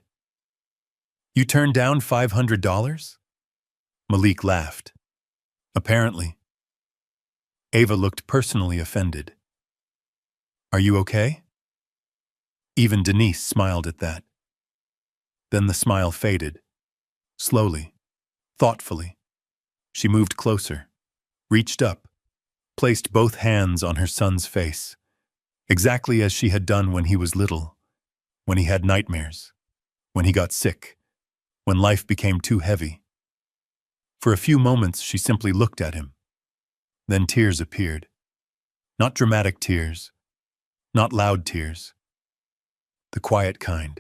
You turned down $500? Malik laughed. Apparently. Ava looked personally offended. Are you okay? Even Denise smiled at that. Then the smile faded, Slowly, thoughtfully, she moved closer, reached up, placed both hands on her son's face, exactly as she had done when he was little, when he had nightmares, when he got sick, when life became too heavy. For a few moments she simply looked at him. Then tears appeared. Not dramatic tears, not loud tears. The quiet kind,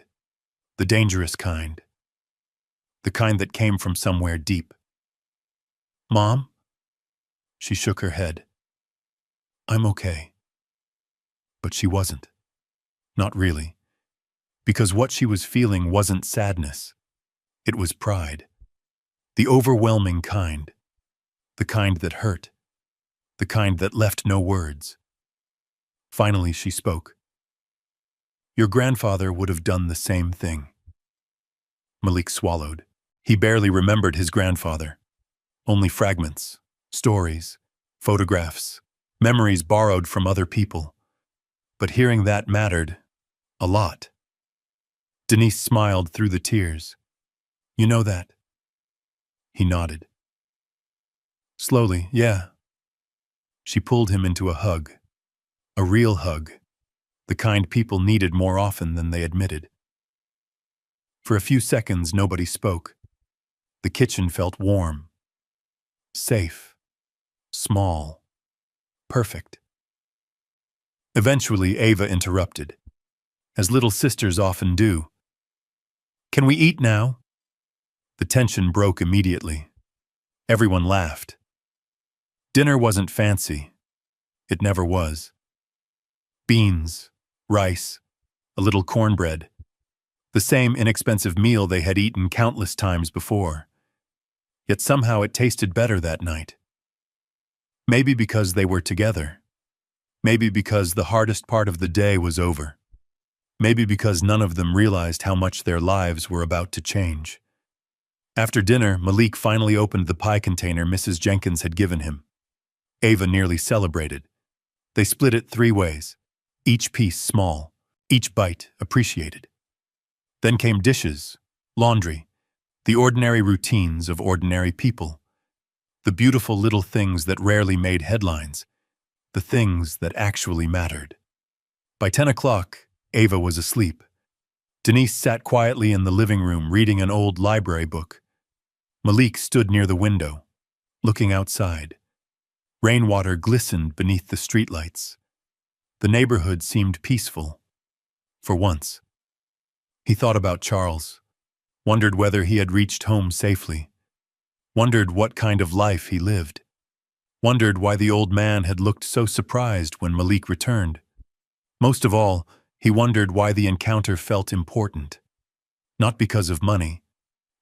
the dangerous kind, the kind that came from somewhere deep. "Mom?" She shook her head. "I'm okay." But she wasn't. Not really. Because what she was feeling wasn't sadness. It was pride. The overwhelming kind. The kind that hurt. The kind that left no words. Finally, she spoke. "Your grandfather would have done the same thing." Malik swallowed. He barely remembered his grandfather. Only fragments, stories, photographs, memories borrowed from other people. But hearing that mattered a lot. Denise smiled through the tears. "You know that?" He nodded. Slowly, "Yeah." She pulled him into a hug. A real hug. The kind people needed more often than they admitted. For a few seconds, nobody spoke. The kitchen felt warm. Safe. Small. Perfect. Eventually, Ava interrupted, as little sisters often do. "Can we eat now?" The tension broke immediately. Everyone laughed. Dinner wasn't fancy. It never was. Beans, rice, a little cornbread. The same inexpensive meal they had eaten countless times before. Yet somehow it tasted better that night. Maybe because they were together. Maybe because the hardest part of the day was over. Maybe because none of them realized how much their lives were about to change. After dinner, Malik finally opened the pie container Mrs. Jenkins had given him. Ava nearly celebrated. They split it 3 ways, each piece small, each bite appreciated. Then came dishes, laundry, the ordinary routines of ordinary people, the beautiful little things that rarely made headlines, the things that actually mattered. By 10 o'clock, Ava was asleep. Denise sat quietly in the living room reading an old library book. Malik stood near the window, looking outside. Rainwater glistened beneath the streetlights. The neighborhood seemed peaceful, for once. He thought about Charles, wondered whether he had reached home safely, wondered what kind of life he lived, wondered why the old man had looked so surprised when Malik returned. Most of all, he wondered why the encounter felt important. Not because of money,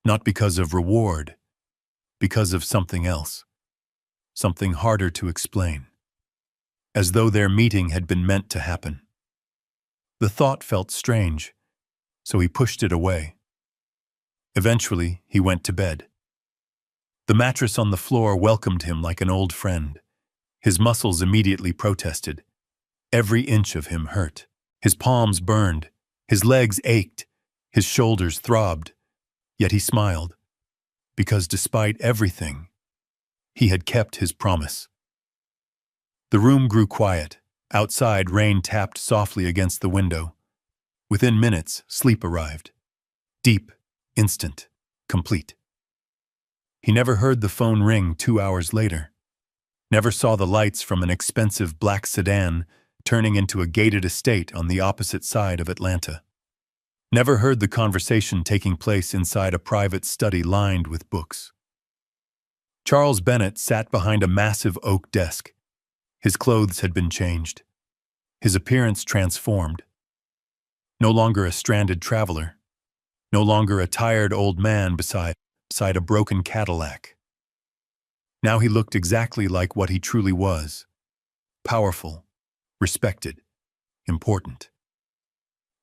not because of reward, because of something else. Something harder to explain. As though their meeting had been meant to happen. The thought felt strange, so he pushed it away. Eventually, he went to bed. The mattress on the floor welcomed him like an old friend. His muscles immediately protested. Every inch of him hurt. His palms burned. His legs ached. His shoulders throbbed. Yet he smiled. Because despite everything, he had kept his promise. The room grew quiet. Outside, rain tapped softly against the window. Within minutes, sleep arrived. Deep, instant, complete. He never heard the phone ring 2 hours later. Never saw the lights from an expensive black sedan turning into a gated estate on the opposite side of Atlanta. Never heard the conversation taking place inside a private study lined with books. Charles Bennett sat behind a massive oak desk. His clothes had been changed. His appearance transformed. No longer a stranded traveler. No longer a tired old man beside a broken Cadillac. Now he looked exactly like what he truly was. Powerful, respected, important.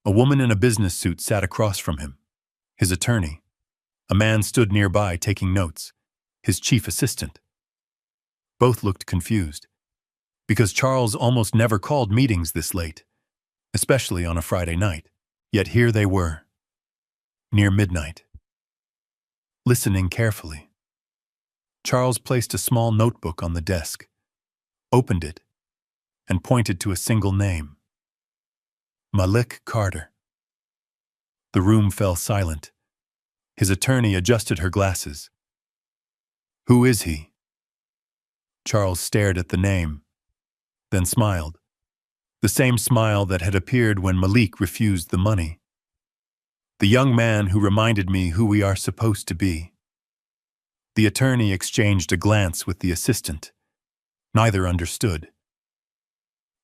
A woman in a business suit sat across from him. His attorney. A man stood nearby taking notes. His chief assistant. Both looked confused. Because Charles almost never called meetings this late, especially on a Friday night. Yet here they were, near midnight. listening carefully. Charles placed a small notebook on the desk, opened it, and pointed to a single name. Malik Carter. The room fell silent. His attorney adjusted her glasses. "Who is he?" Charles stared at the name, then smiled. The same smile that had appeared when Malik refused the money. "The young man who reminded me who we are supposed to be." The attorney exchanged a glance with the assistant. Neither understood.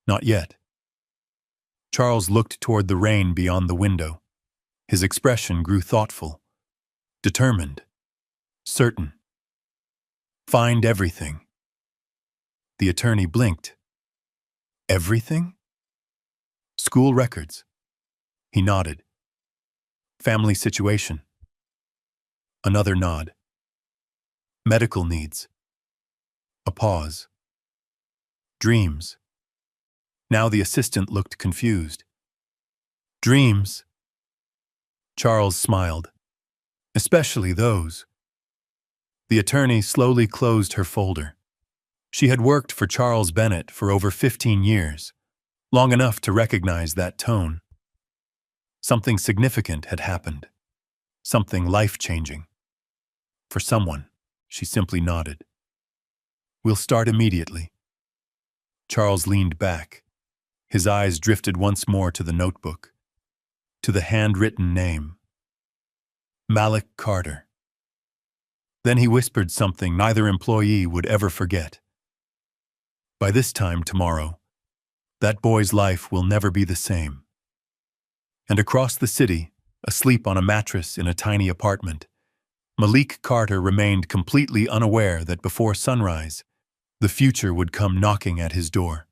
Not yet. Charles looked toward the rain beyond the window. His expression grew thoughtful, determined, certain. "Find everything." The attorney blinked. "Everything?" "School records." He nodded. "Family situation." Another nod. "Medical needs." A pause. "Dreams." Now the assistant looked confused. "Dreams?" Charles smiled. "Especially those." The attorney slowly closed her folder. She had worked for Charles Bennett for over 15 years, long enough to recognize that tone. Something significant had happened. Something life-changing. For someone, she simply nodded. "We'll start immediately." Charles leaned back. His eyes drifted once more to the notebook, to the handwritten name. Malik Carter. Then he whispered something neither employee would ever forget. "By this time tomorrow, that boy's life will never be the same." And across the city, asleep on a mattress in a tiny apartment, Malik Carter remained completely unaware that before sunrise, the future would come knocking at his door.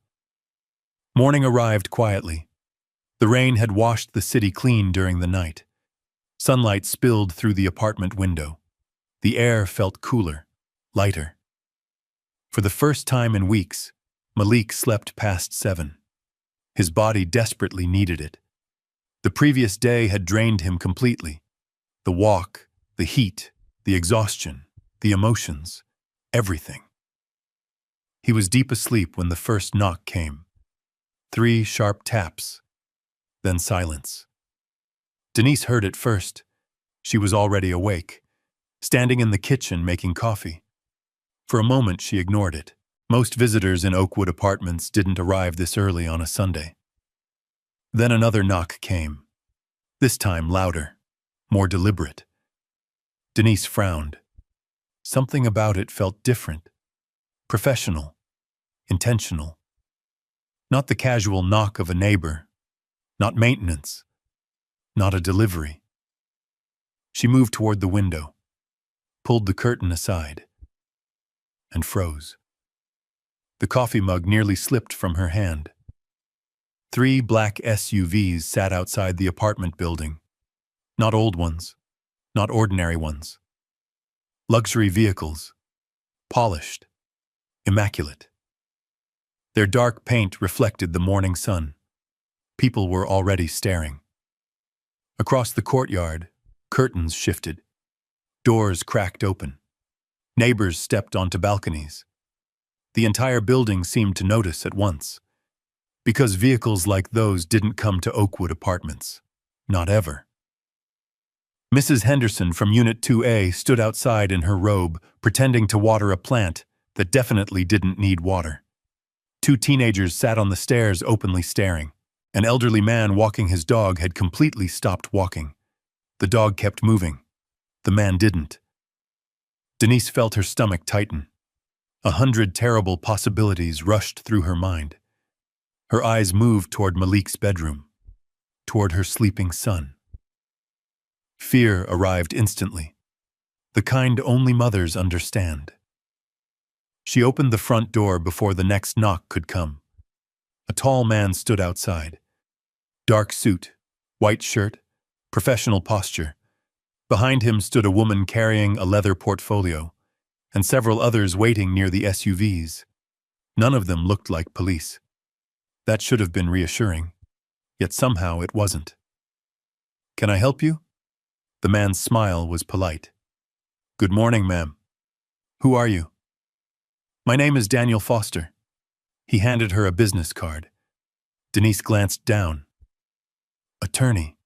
Morning arrived quietly. The rain had washed the city clean during the night. Sunlight spilled through the apartment window. The air felt cooler, lighter. For the first time in weeks, Malik slept past 7. His body desperately needed it. The previous day had drained him completely. The walk, the heat, the exhaustion, the emotions, everything. He was deep asleep when the first knock came. 3 sharp taps, then silence. Denise heard it first. She was already awake, standing in the kitchen making coffee. For a moment she ignored it. Most visitors in Oakwood Apartments didn't arrive this early on a Sunday. Then another knock came. This time louder, more deliberate. Denise frowned. Something about it felt different. Professional. Intentional. Not the casual knock of a neighbor. Not maintenance. Not a delivery. She moved toward the window, pulled the curtain aside, and froze. The coffee mug nearly slipped from her hand. 3 black SUVs sat outside the apartment building. Not old ones, not ordinary ones. Luxury vehicles, polished, immaculate. Their dark paint reflected the morning sun. People were already staring. Across the courtyard, curtains shifted. Doors cracked open. Neighbors stepped onto balconies. The entire building seemed to notice at once. Because vehicles like those didn't come to Oakwood Apartments. Not ever. Mrs. Henderson from Unit 2A stood outside in her robe, pretending to water a plant that definitely didn't need water. 2 teenagers sat on the stairs openly staring. An elderly man walking his dog had completely stopped walking. The dog kept moving. The man didn't. Denise felt her stomach tighten. 100 terrible possibilities rushed through her mind. Her eyes moved toward Malik's bedroom, toward her sleeping son. Fear arrived instantly, the kind only mothers understand. She opened the front door before the next knock could come. A tall man stood outside. Dark suit, white shirt, professional posture. Behind him stood a woman carrying a leather portfolio, and several others waiting near the SUVs. None of them looked like police. That should have been reassuring, yet somehow it wasn't. "Can I help you?" The man's smile was polite. Good morning, ma'am. Who are you? My name is Daniel Foster. He handed her a business card. Denise glanced down. Attorney.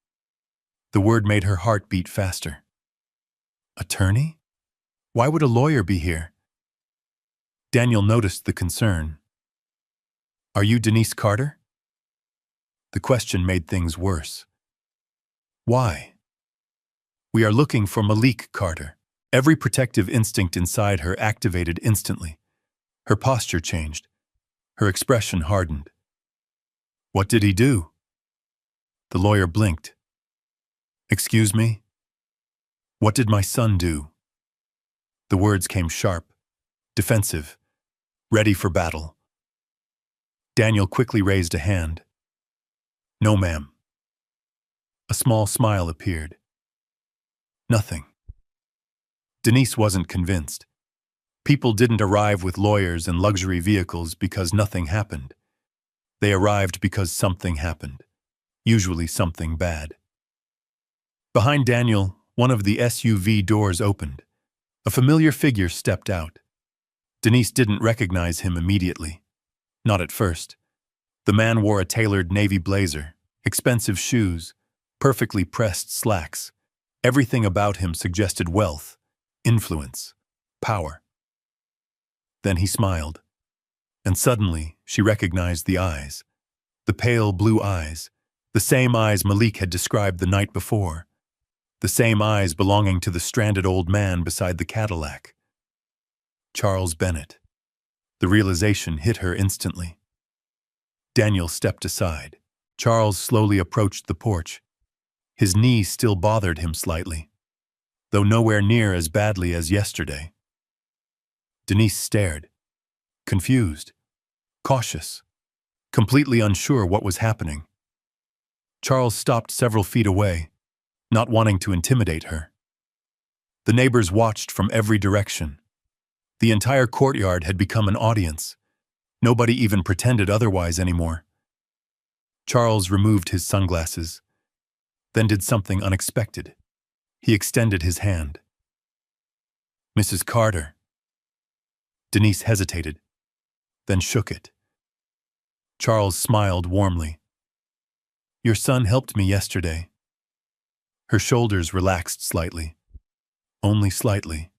The word made her heart beat faster. Attorney? Why would a lawyer be here? Daniel noticed the concern. Are you Denise Carter? The question made things worse. Why? We are looking for Malik Carter. Every protective instinct inside her activated instantly. Her posture changed. Her expression hardened. What did he do? The lawyer blinked. Excuse me? What did my son do? The words came sharp, defensive, ready for battle. Daniel quickly raised a hand. No, ma'am. A small smile appeared. Nothing. Denise wasn't convinced. People didn't arrive with lawyers and luxury vehicles because nothing happened. They arrived because something happened, usually something bad. Behind Daniel, one of the SUV doors opened. A familiar figure stepped out. Denise didn't recognize him immediately. Not at first. The man wore a tailored navy blazer, expensive shoes, perfectly pressed slacks. Everything about him suggested wealth, influence, power. Then he smiled. And suddenly, she recognized the eyes. The pale blue eyes. The same eyes Malik had described the night before. The same eyes belonging to the stranded old man beside the Cadillac. Charles Bennett. The realization hit her instantly. Daniel stepped aside. Charles slowly approached the porch. His knee still bothered him slightly, though nowhere near as badly as yesterday. Denise stared, confused, cautious, completely unsure what was happening. Charles stopped several feet away, not wanting to intimidate her. The neighbors watched from every direction. The entire courtyard had become an audience. Nobody even pretended otherwise anymore. Charles removed his sunglasses, then did something unexpected. He extended his hand. Mrs. Carter. Denise hesitated, then shook it. Charles smiled warmly. Your son helped me yesterday. Her shoulders relaxed slightly. Only slightly.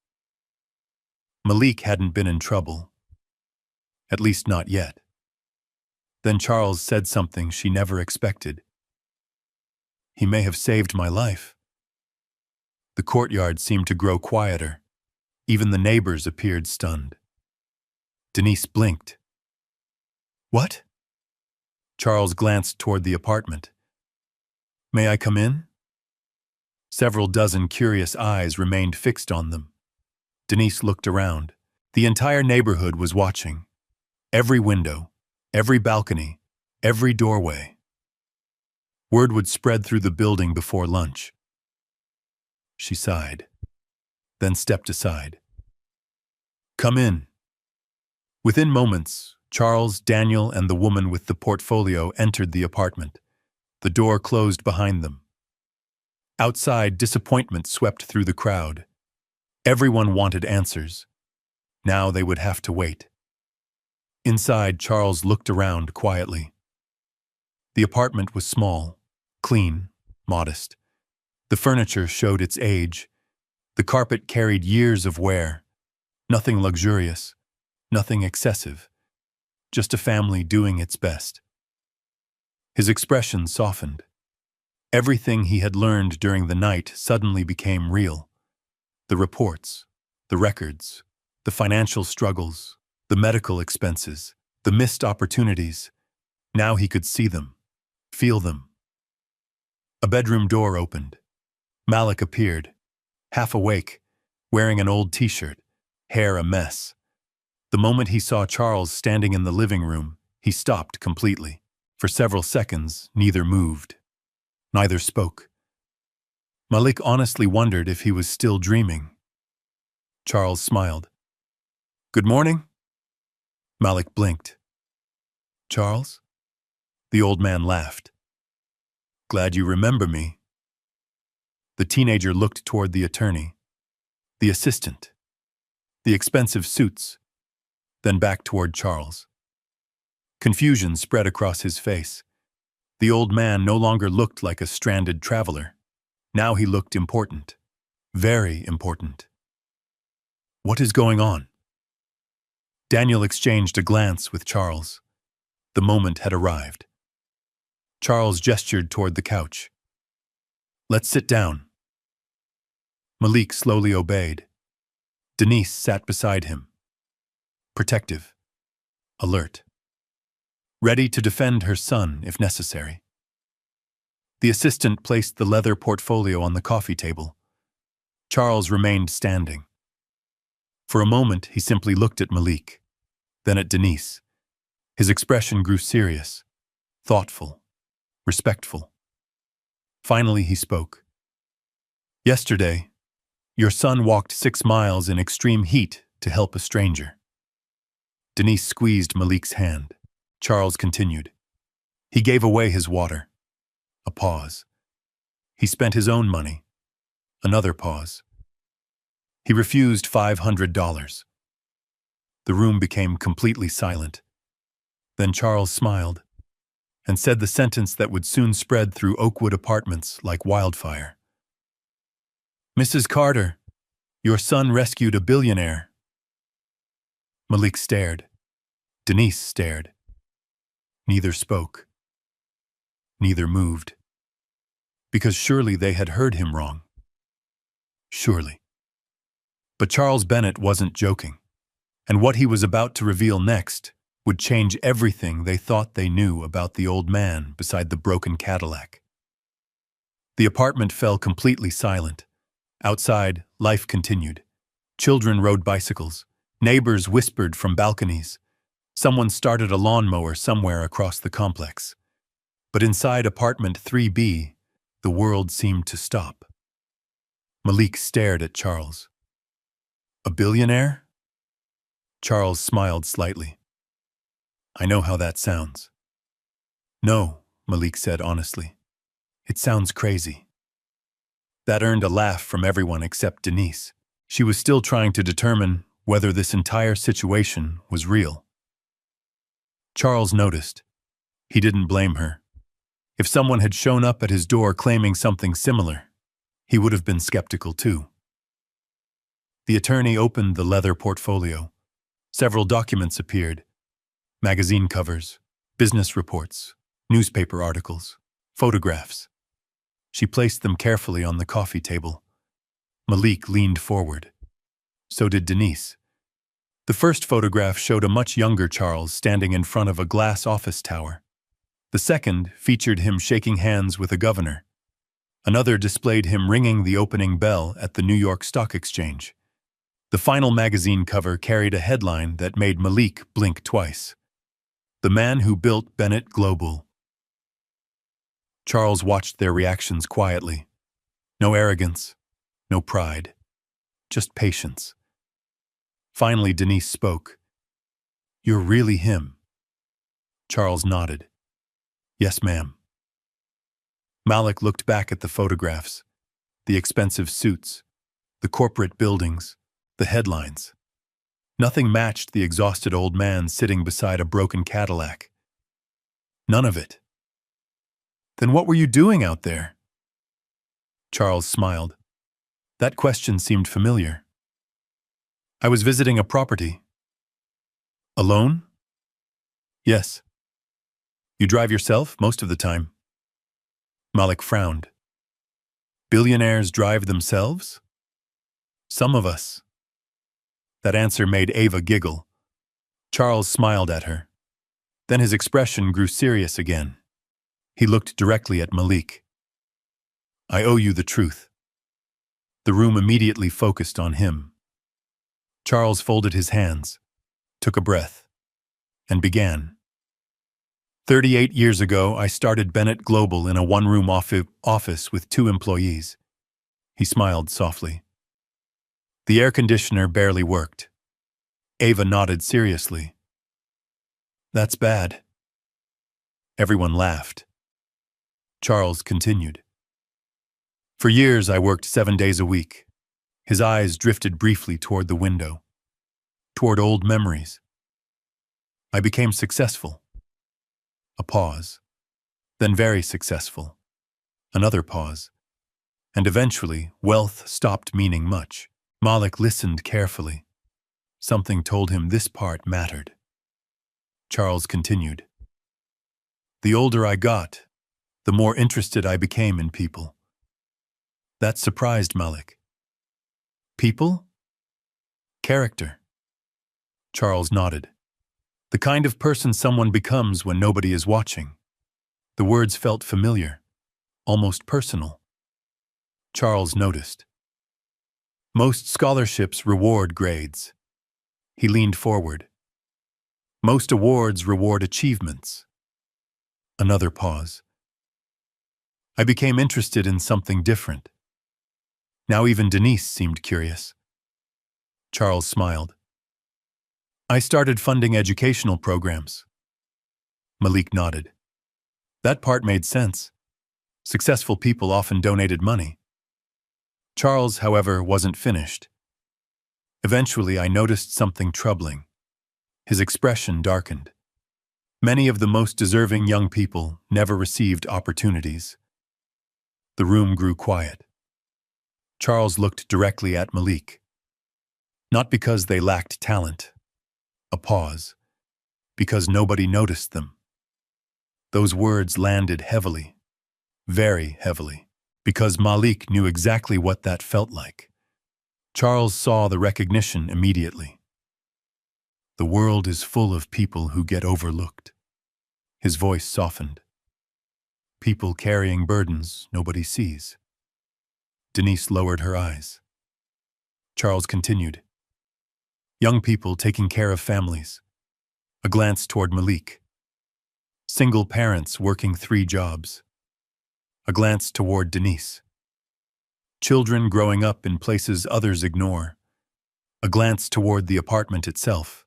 Malik hadn't been in trouble. At least not yet. Then Charles said something she never expected. He may have saved my life. The courtyard seemed to grow quieter. Even the neighbors appeared stunned. Denise blinked. What? Charles glanced toward the apartment. May I come in? Several dozen curious eyes remained fixed on them. Denise looked around. The entire neighborhood was watching. Every window, every balcony, every doorway. Word would spread through the building before lunch. She sighed, then stepped aside. Come in. Within moments, Charles, Daniel, and the woman with the portfolio entered the apartment. The door closed behind them. Outside, disappointment swept through the crowd. Everyone wanted answers. Now they would have to wait. Inside, Charles looked around quietly. The apartment was small, clean, modest. The furniture showed its age. The carpet carried years of wear. Nothing luxurious, nothing excessive. Just a family doing its best. His expression softened. Everything he had learned during the night suddenly became real. The reports, the records, the financial struggles, the medical expenses, the missed opportunities. Now he could see them, feel them. A bedroom door opened. Malik appeared, half awake, wearing an old t-shirt, hair a mess. The moment he saw Charles standing in the living room, he stopped completely. For several seconds, neither moved. Neither spoke. Malik honestly wondered if he was still dreaming. Charles smiled. Good morning? Malik blinked. Charles? The old man laughed. Glad you remember me. The teenager looked toward the attorney. the assistant, the expensive suits, then back toward Charles. Confusion spread across his face. The old man no longer looked like a stranded traveler. Now he looked important. Very important. What is going on? Daniel exchanged a glance with Charles. The moment had arrived. Charles gestured toward the couch. Let's sit down. Malik slowly obeyed. Denise sat beside him. Protective. Alert. Ready to defend her son if necessary. The assistant placed the leather portfolio on the coffee table. Charles remained standing. For a moment, he simply looked at Malik, then at Denise. His expression grew serious, thoughtful, respectful. Finally, he spoke. Yesterday, your son walked 6 miles in extreme heat to help a stranger. Denise squeezed Malik's hand. Charles continued. He gave away his water. A pause. He spent his own money. Another pause. He refused $500. The room became completely silent. Then Charles smiled and said the sentence that would soon spread through Oakwood apartments like wildfire. Mrs. Carter, your son rescued a billionaire. Malik stared. Denise stared. Neither spoke. Neither moved. Because surely they had heard him wrong. Surely. But Charles Bennett wasn't joking, and what he was about to reveal next would change everything they thought they knew about the old man beside the broken Cadillac. The apartment fell completely silent. Outside, life continued. Children rode bicycles. Neighbors whispered from balconies. Someone started a lawnmower somewhere across the complex. But inside apartment 3B, the world seemed to stop. Malik stared at Charles. A billionaire? Charles smiled slightly. I know how that sounds. No, Malik said honestly. It sounds crazy. That earned a laugh from everyone except Denise. She was still trying to determine whether this entire situation was real. Charles noticed. He didn't blame her. If someone had shown up at his door claiming something similar, he would have been skeptical too. The attorney opened the leather portfolio. Several documents appeared. Magazine covers, business reports, newspaper articles, photographs. She placed them carefully on the coffee table. Malik leaned forward. So did Denise. The first photograph showed a much younger Charles standing in front of a glass office tower. The second featured him shaking hands with a governor. Another displayed him ringing the opening bell at the New York Stock Exchange. The final magazine cover carried a headline that made Malik blink twice. The man who built Bennett Global. Charles watched their reactions quietly. No arrogance, no pride, just patience. Finally, Denise spoke. You're really him. Charles nodded. Yes, ma'am. Malik looked back at the photographs, the expensive suits, the corporate buildings, the headlines. Nothing matched the exhausted old man sitting beside a broken Cadillac. None of it. Then what were you doing out there? Charles smiled. That question seemed familiar. I was visiting a property. Alone? Yes. You drive yourself most of the time. Malik frowned. Billionaires drive themselves? Some of us. That answer made Ava giggle. Charles smiled at her. Then his expression grew serious again. He looked directly at Malik. I owe you the truth. The room immediately focused on him. Charles folded his hands, took a breath, and began. 38 years ago, I started Bennett Global in a one-room office with 2 employees. He smiled softly. The air conditioner barely worked. Ava nodded seriously. That's bad. Everyone laughed. Charles continued. For years, I worked 7 days a week. His eyes drifted briefly toward the window, toward old memories. I became successful. A pause. Then very successful. Another pause. And eventually, wealth stopped meaning much. Malik listened carefully. Something told him this part mattered. Charles continued. The older I got, the more interested I became in people. That surprised Malik. People? Character. Charles nodded. The kind of person someone becomes when nobody is watching. The words felt familiar, almost personal. Charles noticed. Most scholarships reward grades. He leaned forward. Most awards reward achievements. Another pause. I became interested in something different. Now even Denise seemed curious. Charles smiled. I started funding educational programs. Malik nodded. That part made sense. Successful people often donated money. Charles, however, wasn't finished. Eventually, I noticed something troubling. His expression darkened. Many of the most deserving young people never received opportunities. The room grew quiet. Charles looked directly at Malik. Not because they lacked talent. A pause. Because nobody noticed them. Those words landed heavily. Very heavily. Because Malik knew exactly what that felt like. Charles saw the recognition immediately. The world is full of people who get overlooked. His voice softened. People carrying burdens nobody sees. Denise lowered her eyes. Charles continued. Young people taking care of families. A glance toward Malik. Single parents working 3 jobs. A glance toward Denise. Children growing up in places others ignore. A glance toward the apartment itself.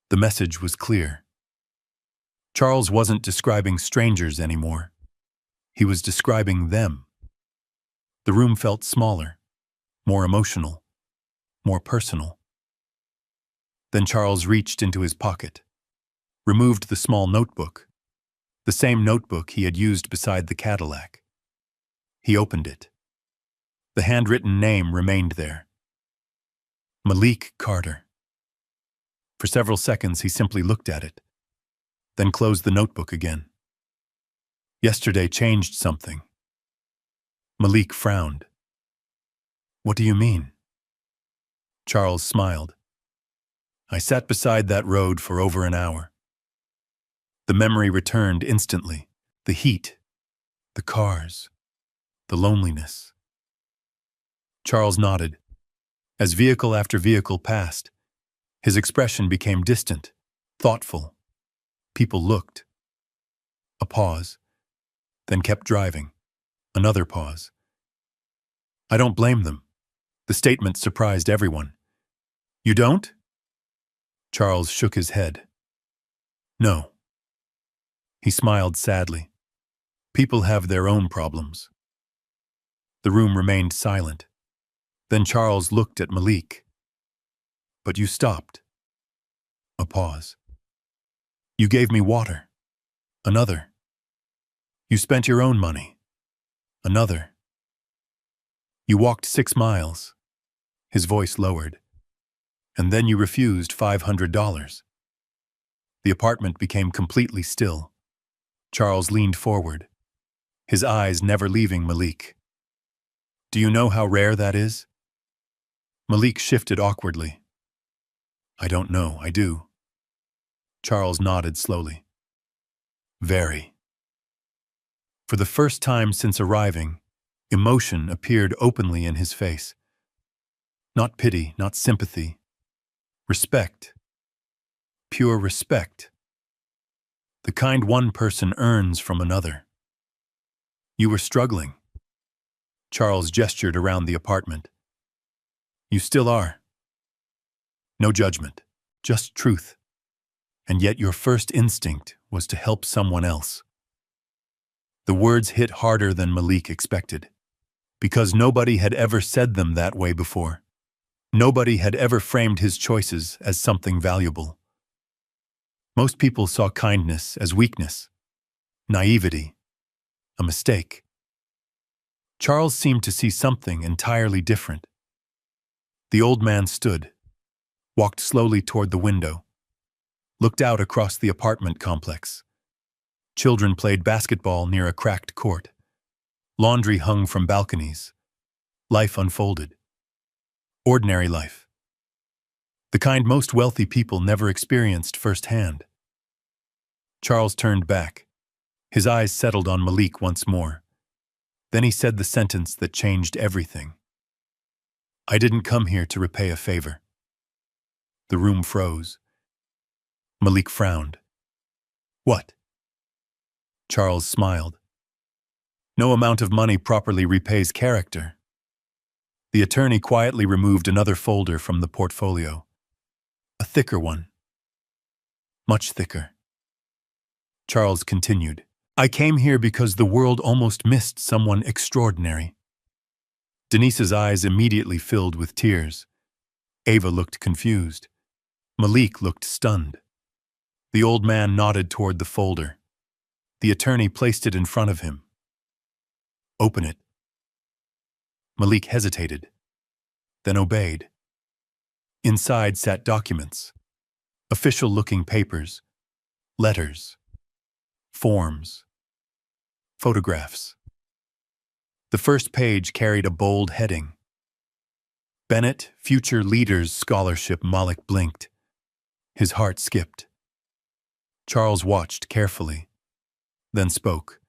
The message was clear. Charles wasn't describing strangers anymore. He was describing them. The room felt smaller, more emotional, more personal. Then Charles reached into his pocket, removed the small notebook, the same notebook he had used beside the Cadillac. He opened it. The handwritten name remained there. Malik Carter. For several seconds he simply looked at it, then closed the notebook again. Yesterday changed something. Malik frowned. What do you mean? Charles smiled. I sat beside that road for over an hour. The memory returned instantly. The heat, the cars, the loneliness. Charles nodded. As vehicle after vehicle passed, his expression became distant, thoughtful. People looked. A pause, then kept driving. Another pause. I don't blame them. The statement surprised everyone. You don't? Charles shook his head. No. He smiled sadly. People have their own problems. The room remained silent. Then Charles looked at Malik. But you stopped. A pause. You gave me water. Another. You spent your own money. Another. You walked 6 miles. His voice lowered. And then you refused $500. The apartment became completely still. Charles leaned forward, his eyes never leaving Malik. Do you know how rare that is? Malik shifted awkwardly. I don't know, I do. Charles nodded slowly. Very. For the first time since arriving, emotion appeared openly in his face. Not pity, not sympathy. Respect. Pure respect. The kind one person earns from another. You were struggling. Charles gestured around the apartment. You still are. No judgment, just truth. And yet your first instinct was to help someone else. The words hit harder than Malik expected. Because nobody had ever said them that way before. Nobody had ever framed his choices as something valuable. Most people saw kindness as weakness, naivety, a mistake. Charles seemed to see something entirely different. The old man stood, walked slowly toward the window, looked out across the apartment complex. Children played basketball near a cracked court. Laundry hung from balconies. Life unfolded. Ordinary life. The kind most wealthy people never experienced firsthand. Charles turned back. His eyes settled on Malik once more. Then he said the sentence that changed everything. I didn't come here to repay a favor. The room froze. Malik frowned. What? Charles smiled. No amount of money properly repays character. The attorney quietly removed another folder from the portfolio. A thicker one. Much thicker. Charles continued. I came here because the world almost missed someone extraordinary. Denise's eyes immediately filled with tears. Ava looked confused. Malik looked stunned. The old man nodded toward the folder. The attorney placed it in front of him. Open it. Malik hesitated, then obeyed. Inside sat documents, official-looking papers, letters, forms, photographs. The first page carried a bold heading. Bennett Future Leaders Scholarship. Malik blinked. His heart skipped. Charles watched carefully, then spoke.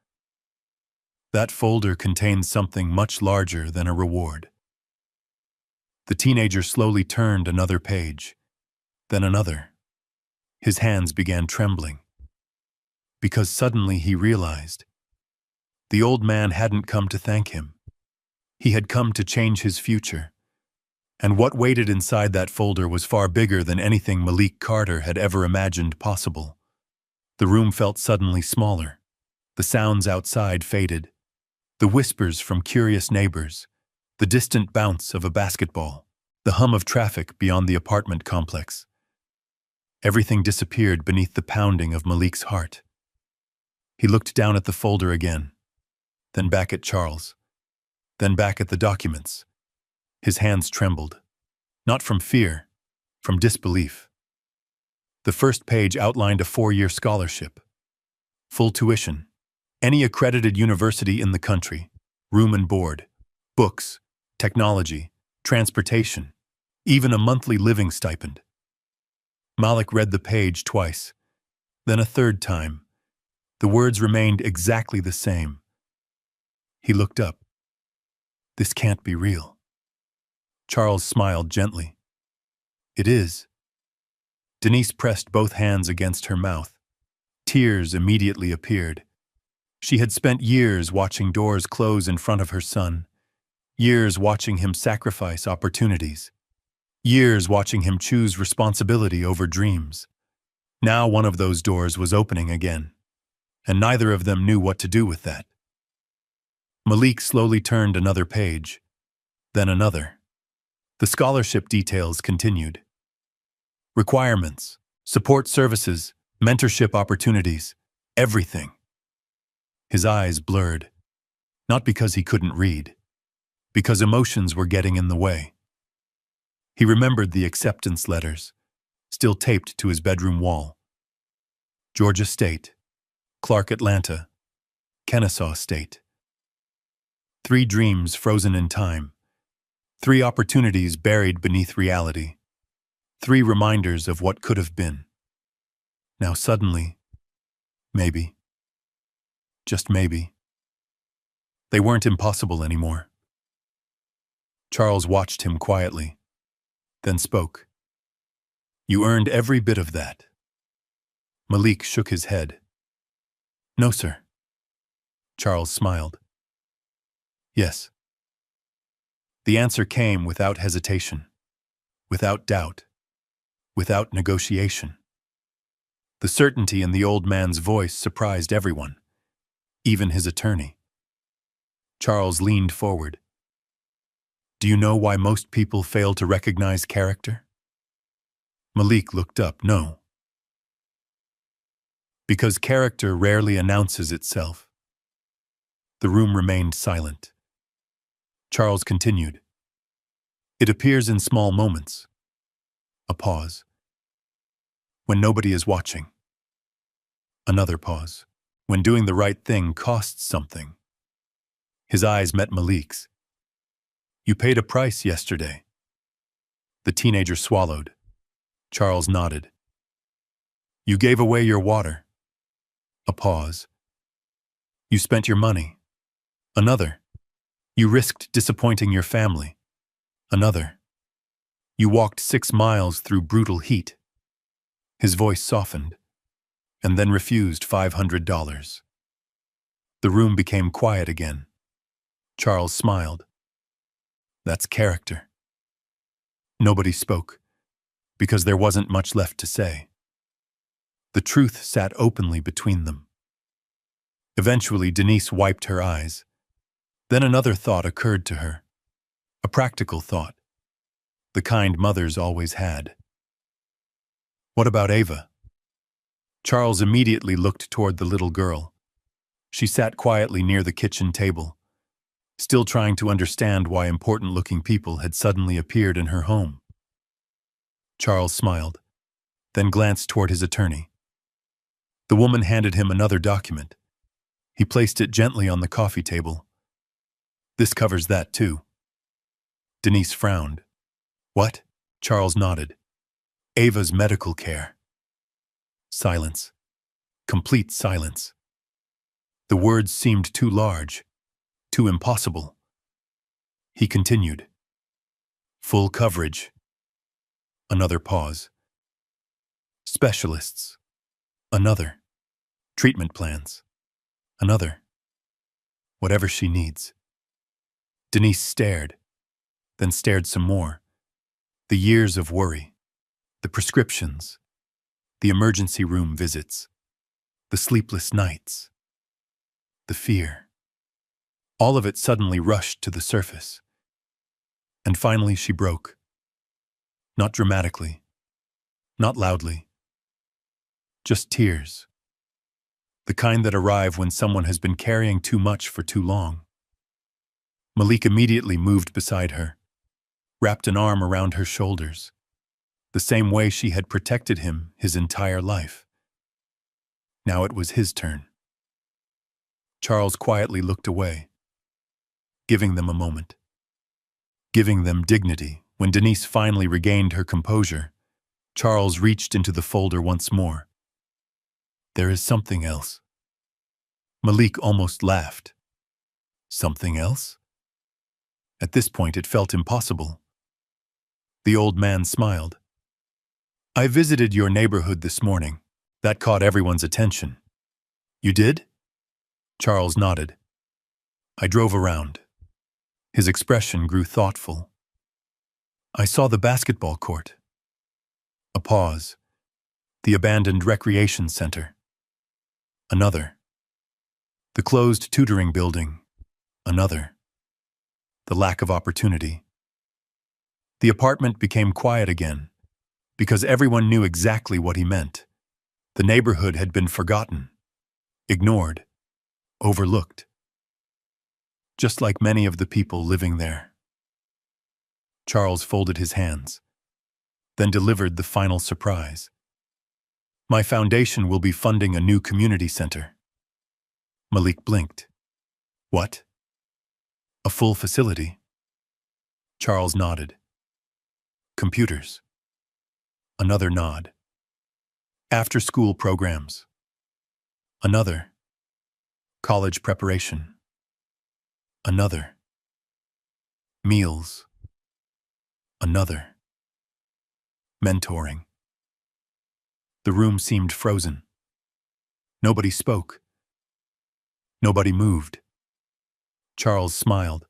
That folder contained something much larger than a reward. The teenager slowly turned another page, then another. His hands began trembling. Because suddenly he realized the old man hadn't come to thank him. He had come to change his future. And what waited inside that folder was far bigger than anything Malik Carter had ever imagined possible. The room felt suddenly smaller. The sounds outside faded. The whispers from curious neighbors, the distant bounce of a basketball, the hum of traffic beyond the apartment complex. Everything disappeared beneath the pounding of Malik's heart. He looked down at the folder again, then back at Charles, then back at the documents. His hands trembled, not from fear, from disbelief. The first page outlined a 4-year scholarship, full tuition, any accredited university in the country, room and board, books, technology, transportation, even a monthly living stipend. Malik read the page twice, then a third time. The words remained exactly the same. He looked up. This can't be real. Charles smiled gently. It is. Denise pressed both hands against her mouth. Tears immediately appeared. She had spent years watching doors close in front of her son, years watching him sacrifice opportunities, years watching him choose responsibility over dreams. Now one of those doors was opening again, and neither of them knew what to do with that. Malik slowly turned another page, then another. The scholarship details continued. Requirements, support services, mentorship opportunities, everything. His eyes blurred, not because he couldn't read, because emotions were getting in the way. He remembered the acceptance letters, still taped to his bedroom wall. Georgia State, Clark Atlanta, Kennesaw State. 3 dreams frozen in time, 3 opportunities buried beneath reality, 3 reminders of what could have been. Now suddenly, maybe, just maybe, they weren't impossible anymore. Charles watched him quietly, then spoke. You earned every bit of that. Malik shook his head. No, sir. Charles smiled. Yes. The answer came without hesitation, without doubt, without negotiation. The certainty in the old man's voice surprised everyone, even his attorney. Charles leaned forward, Do you know why most people fail to recognize character? Malik looked up. No. Because character rarely announces itself. The room remained silent. Charles continued. It appears in small moments. A pause. When nobody is watching. Another pause. When doing the right thing costs something. His eyes met Malik's. You paid a price yesterday. The teenager swallowed. Charles nodded. You gave away your water. A pause. You spent your money. Another. You risked disappointing your family. Another. You walked 6 miles through brutal heat. His voice softened, and then refused $500. The room became quiet again. Charles smiled. That's character. Nobody spoke, because there wasn't much left to say. The truth sat openly between them. Eventually, Denise wiped her eyes. Then another thought occurred to her. A practical thought. The kind mothers always had. What about Ava? Charles immediately looked toward the little girl. She sat quietly near the kitchen table, still trying to understand why important-looking people had suddenly appeared in her home. Charles smiled, then glanced toward his attorney. The woman handed him another document. He placed it gently on the coffee table. This covers that too. Denise frowned. What? Charles nodded. Ava's medical care. Silence. Complete silence. The words seemed too large, too impossible. He continued. Full coverage. Another pause. Specialists. Another. Treatment plans. Another. Whatever she needs. Denise stared, then stared some more. The years of worry. The prescriptions. The emergency room visits. The sleepless nights. The fear. All of it suddenly rushed to the surface. And finally she broke. Not dramatically. Not loudly. Just tears. The kind that arrive when someone has been carrying too much for too long. Malik immediately moved beside her, wrapped an arm around her shoulders, the same way she had protected him his entire life. Now it was his turn. Charles quietly looked away, giving them a moment, giving them dignity. When Denise finally regained her composure, Charles reached into the folder once more. There is something else. Malik almost laughed. Something else? At this point it felt impossible. The old man smiled. I visited your neighborhood this morning. That caught everyone's attention. You did? Charles nodded. I drove around. His expression grew thoughtful. I saw the basketball court. A pause. The abandoned recreation center. Another. The closed tutoring building. Another. The lack of opportunity. The apartment became quiet again, because everyone knew exactly what he meant. The neighborhood had been forgotten, ignored, overlooked. Just like many of the people living there. Charles folded his hands, then delivered the final surprise. My foundation will be funding a new community center. Malik blinked. What? A full facility? Charles nodded. Computers. Another nod. After-school programs. Another. College preparation. Another. Meals. Another. Mentoring. The room seemed frozen. Nobody spoke. Nobody moved. Charles smiled.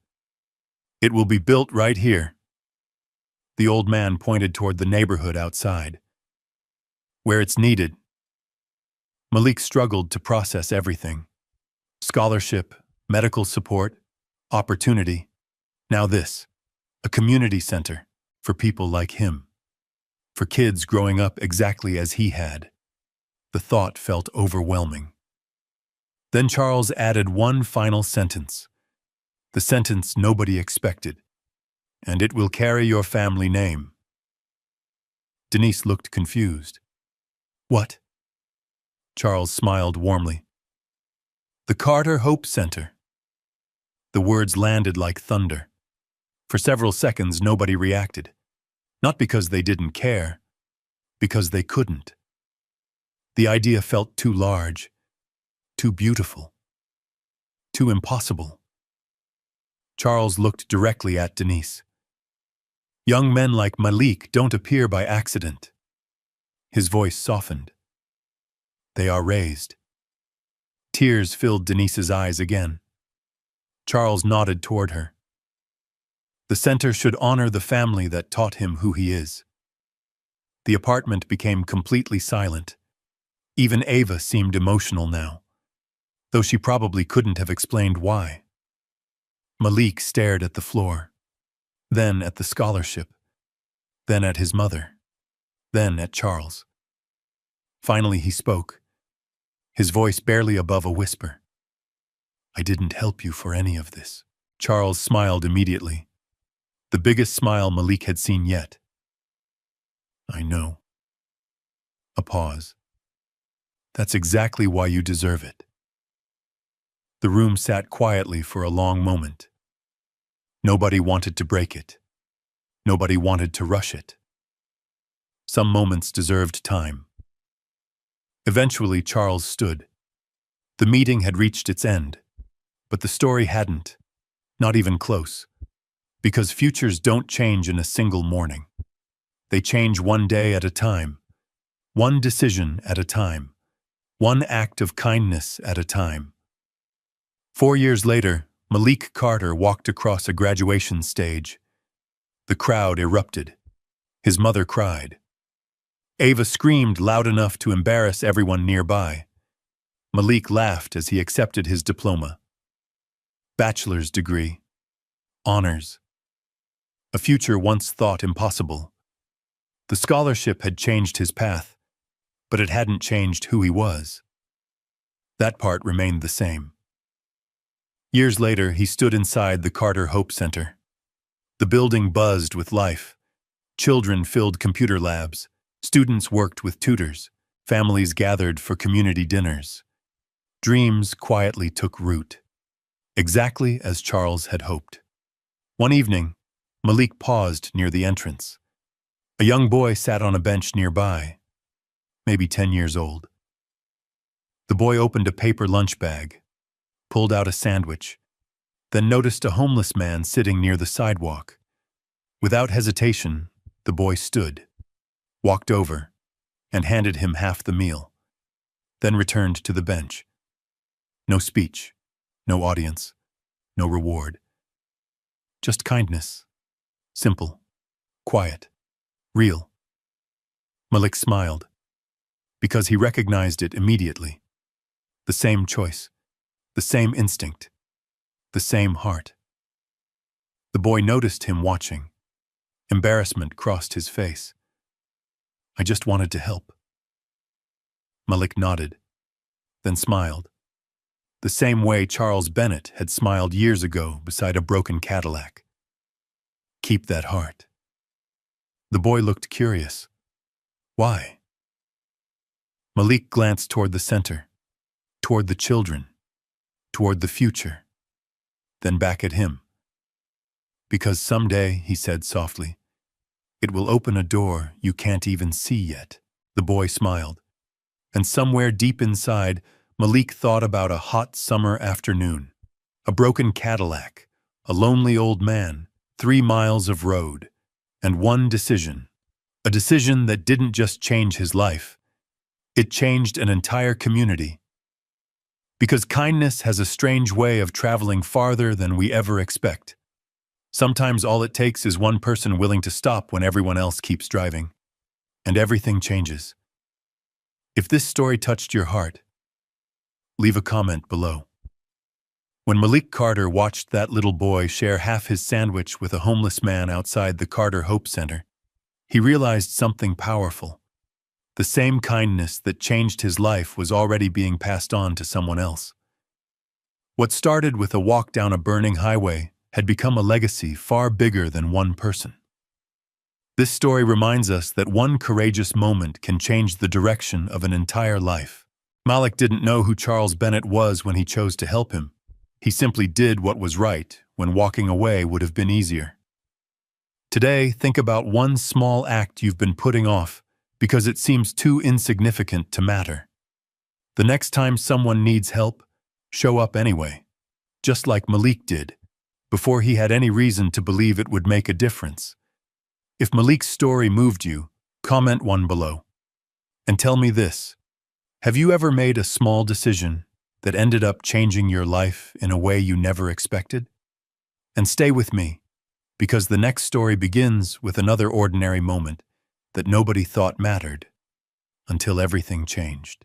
It will be built right here. The old man pointed toward the neighborhood outside. Where it's needed. Malik struggled to process everything. Scholarship, medical support, opportunity. Now this. A community center for people like him, for kids growing up exactly as he had. The thought felt overwhelming. Then Charles added one final sentence, the sentence nobody expected, and it will carry your family name. Denise looked confused. What? Charles smiled warmly. The Carter Hope Center. The words landed like thunder. For several seconds, nobody reacted. Not because they didn't care, because they couldn't. The idea felt too large, too beautiful, too impossible. Charles looked directly at Denise. Young men like Malik don't appear by accident. His voice softened. They are raised. Tears filled Denise's eyes again. Charles nodded toward her. The center should honor the family that taught him who he is. The apartment became completely silent. Even Ava seemed emotional now, though she probably couldn't have explained why. Malik stared at the floor, then at the scholarship, then at his mother, then at Charles. Finally he spoke, his voice barely above a whisper. I didn't help you for any of this. Charles smiled immediately, the biggest smile Malik had seen yet. I know. A pause. That's exactly why you deserve it. The room sat quietly for a long moment. Nobody wanted to break it. Nobody wanted to rush it. Some moments deserved time. Eventually, Charles stood. The meeting had reached its end, but the story hadn't, not even close, because futures don't change in a single morning. They change one day at a time, one decision at a time, one act of kindness at a time. 4 years later, Malik Carter walked across a graduation stage. The crowd erupted. His mother cried. Ava screamed loud enough to embarrass everyone nearby. Malik laughed as he accepted his diploma. Bachelor's degree. Honors. A future once thought impossible. The scholarship had changed his path, but it hadn't changed who he was. That part remained the same. Years later, he stood inside the Carter Hope Center. The building buzzed with life. Children filled computer labs. Students worked with tutors. Families gathered for community dinners. Dreams quietly took root, exactly as Charles had hoped. One evening, Malik paused near the entrance. A young boy sat on a bench nearby, maybe 10 years old. The boy opened a paper lunch bag, pulled out a sandwich, then noticed a homeless man sitting near the sidewalk. Without hesitation, the boy stood, walked over, and handed him half the meal, then returned to the bench. No speech, no audience, no reward. Just kindness. Simple, quiet, real. Malik smiled, because he recognized it immediately. The same choice. The same instinct, the same heart. The boy noticed him watching. Embarrassment crossed his face. I just wanted to help. Malik nodded, then smiled, the same way Charles Bennett had smiled years ago beside a broken Cadillac. Keep that heart. The boy looked curious. Why? Malik glanced toward the center, toward the children, toward the future, then back at him. Because someday, he said softly, it will open a door you can't even see yet. The boy smiled, and somewhere deep inside, Malik thought about a hot summer afternoon, a broken Cadillac, a lonely old man, 3 miles of road, and one decision, a decision that didn't just change his life, it changed an entire community. Because kindness has a strange way of traveling farther than we ever expect. Sometimes all it takes is one person willing to stop when everyone else keeps driving, and everything changes. If this story touched your heart, leave a comment below. When Malik Carter watched that little boy share half his sandwich with a homeless man outside the Carter Hope Center, he realized something powerful. The same kindness that changed his life was already being passed on to someone else. What started with a walk down a burning highway had become a legacy far bigger than one person. This story reminds us that one courageous moment can change the direction of an entire life. Malik didn't know who Charles Bennett was when he chose to help him. He simply did what was right when walking away would have been easier. Today, think about one small act you've been putting off because it seems too insignificant to matter. The next time someone needs help, show up anyway, just like Malik did, before he had any reason to believe it would make a difference. If Malik's story moved you, comment one below. And tell me this: have you ever made a small decision that ended up changing your life in a way you never expected? And stay with me, because the next story begins with another ordinary moment that nobody thought mattered, until everything changed.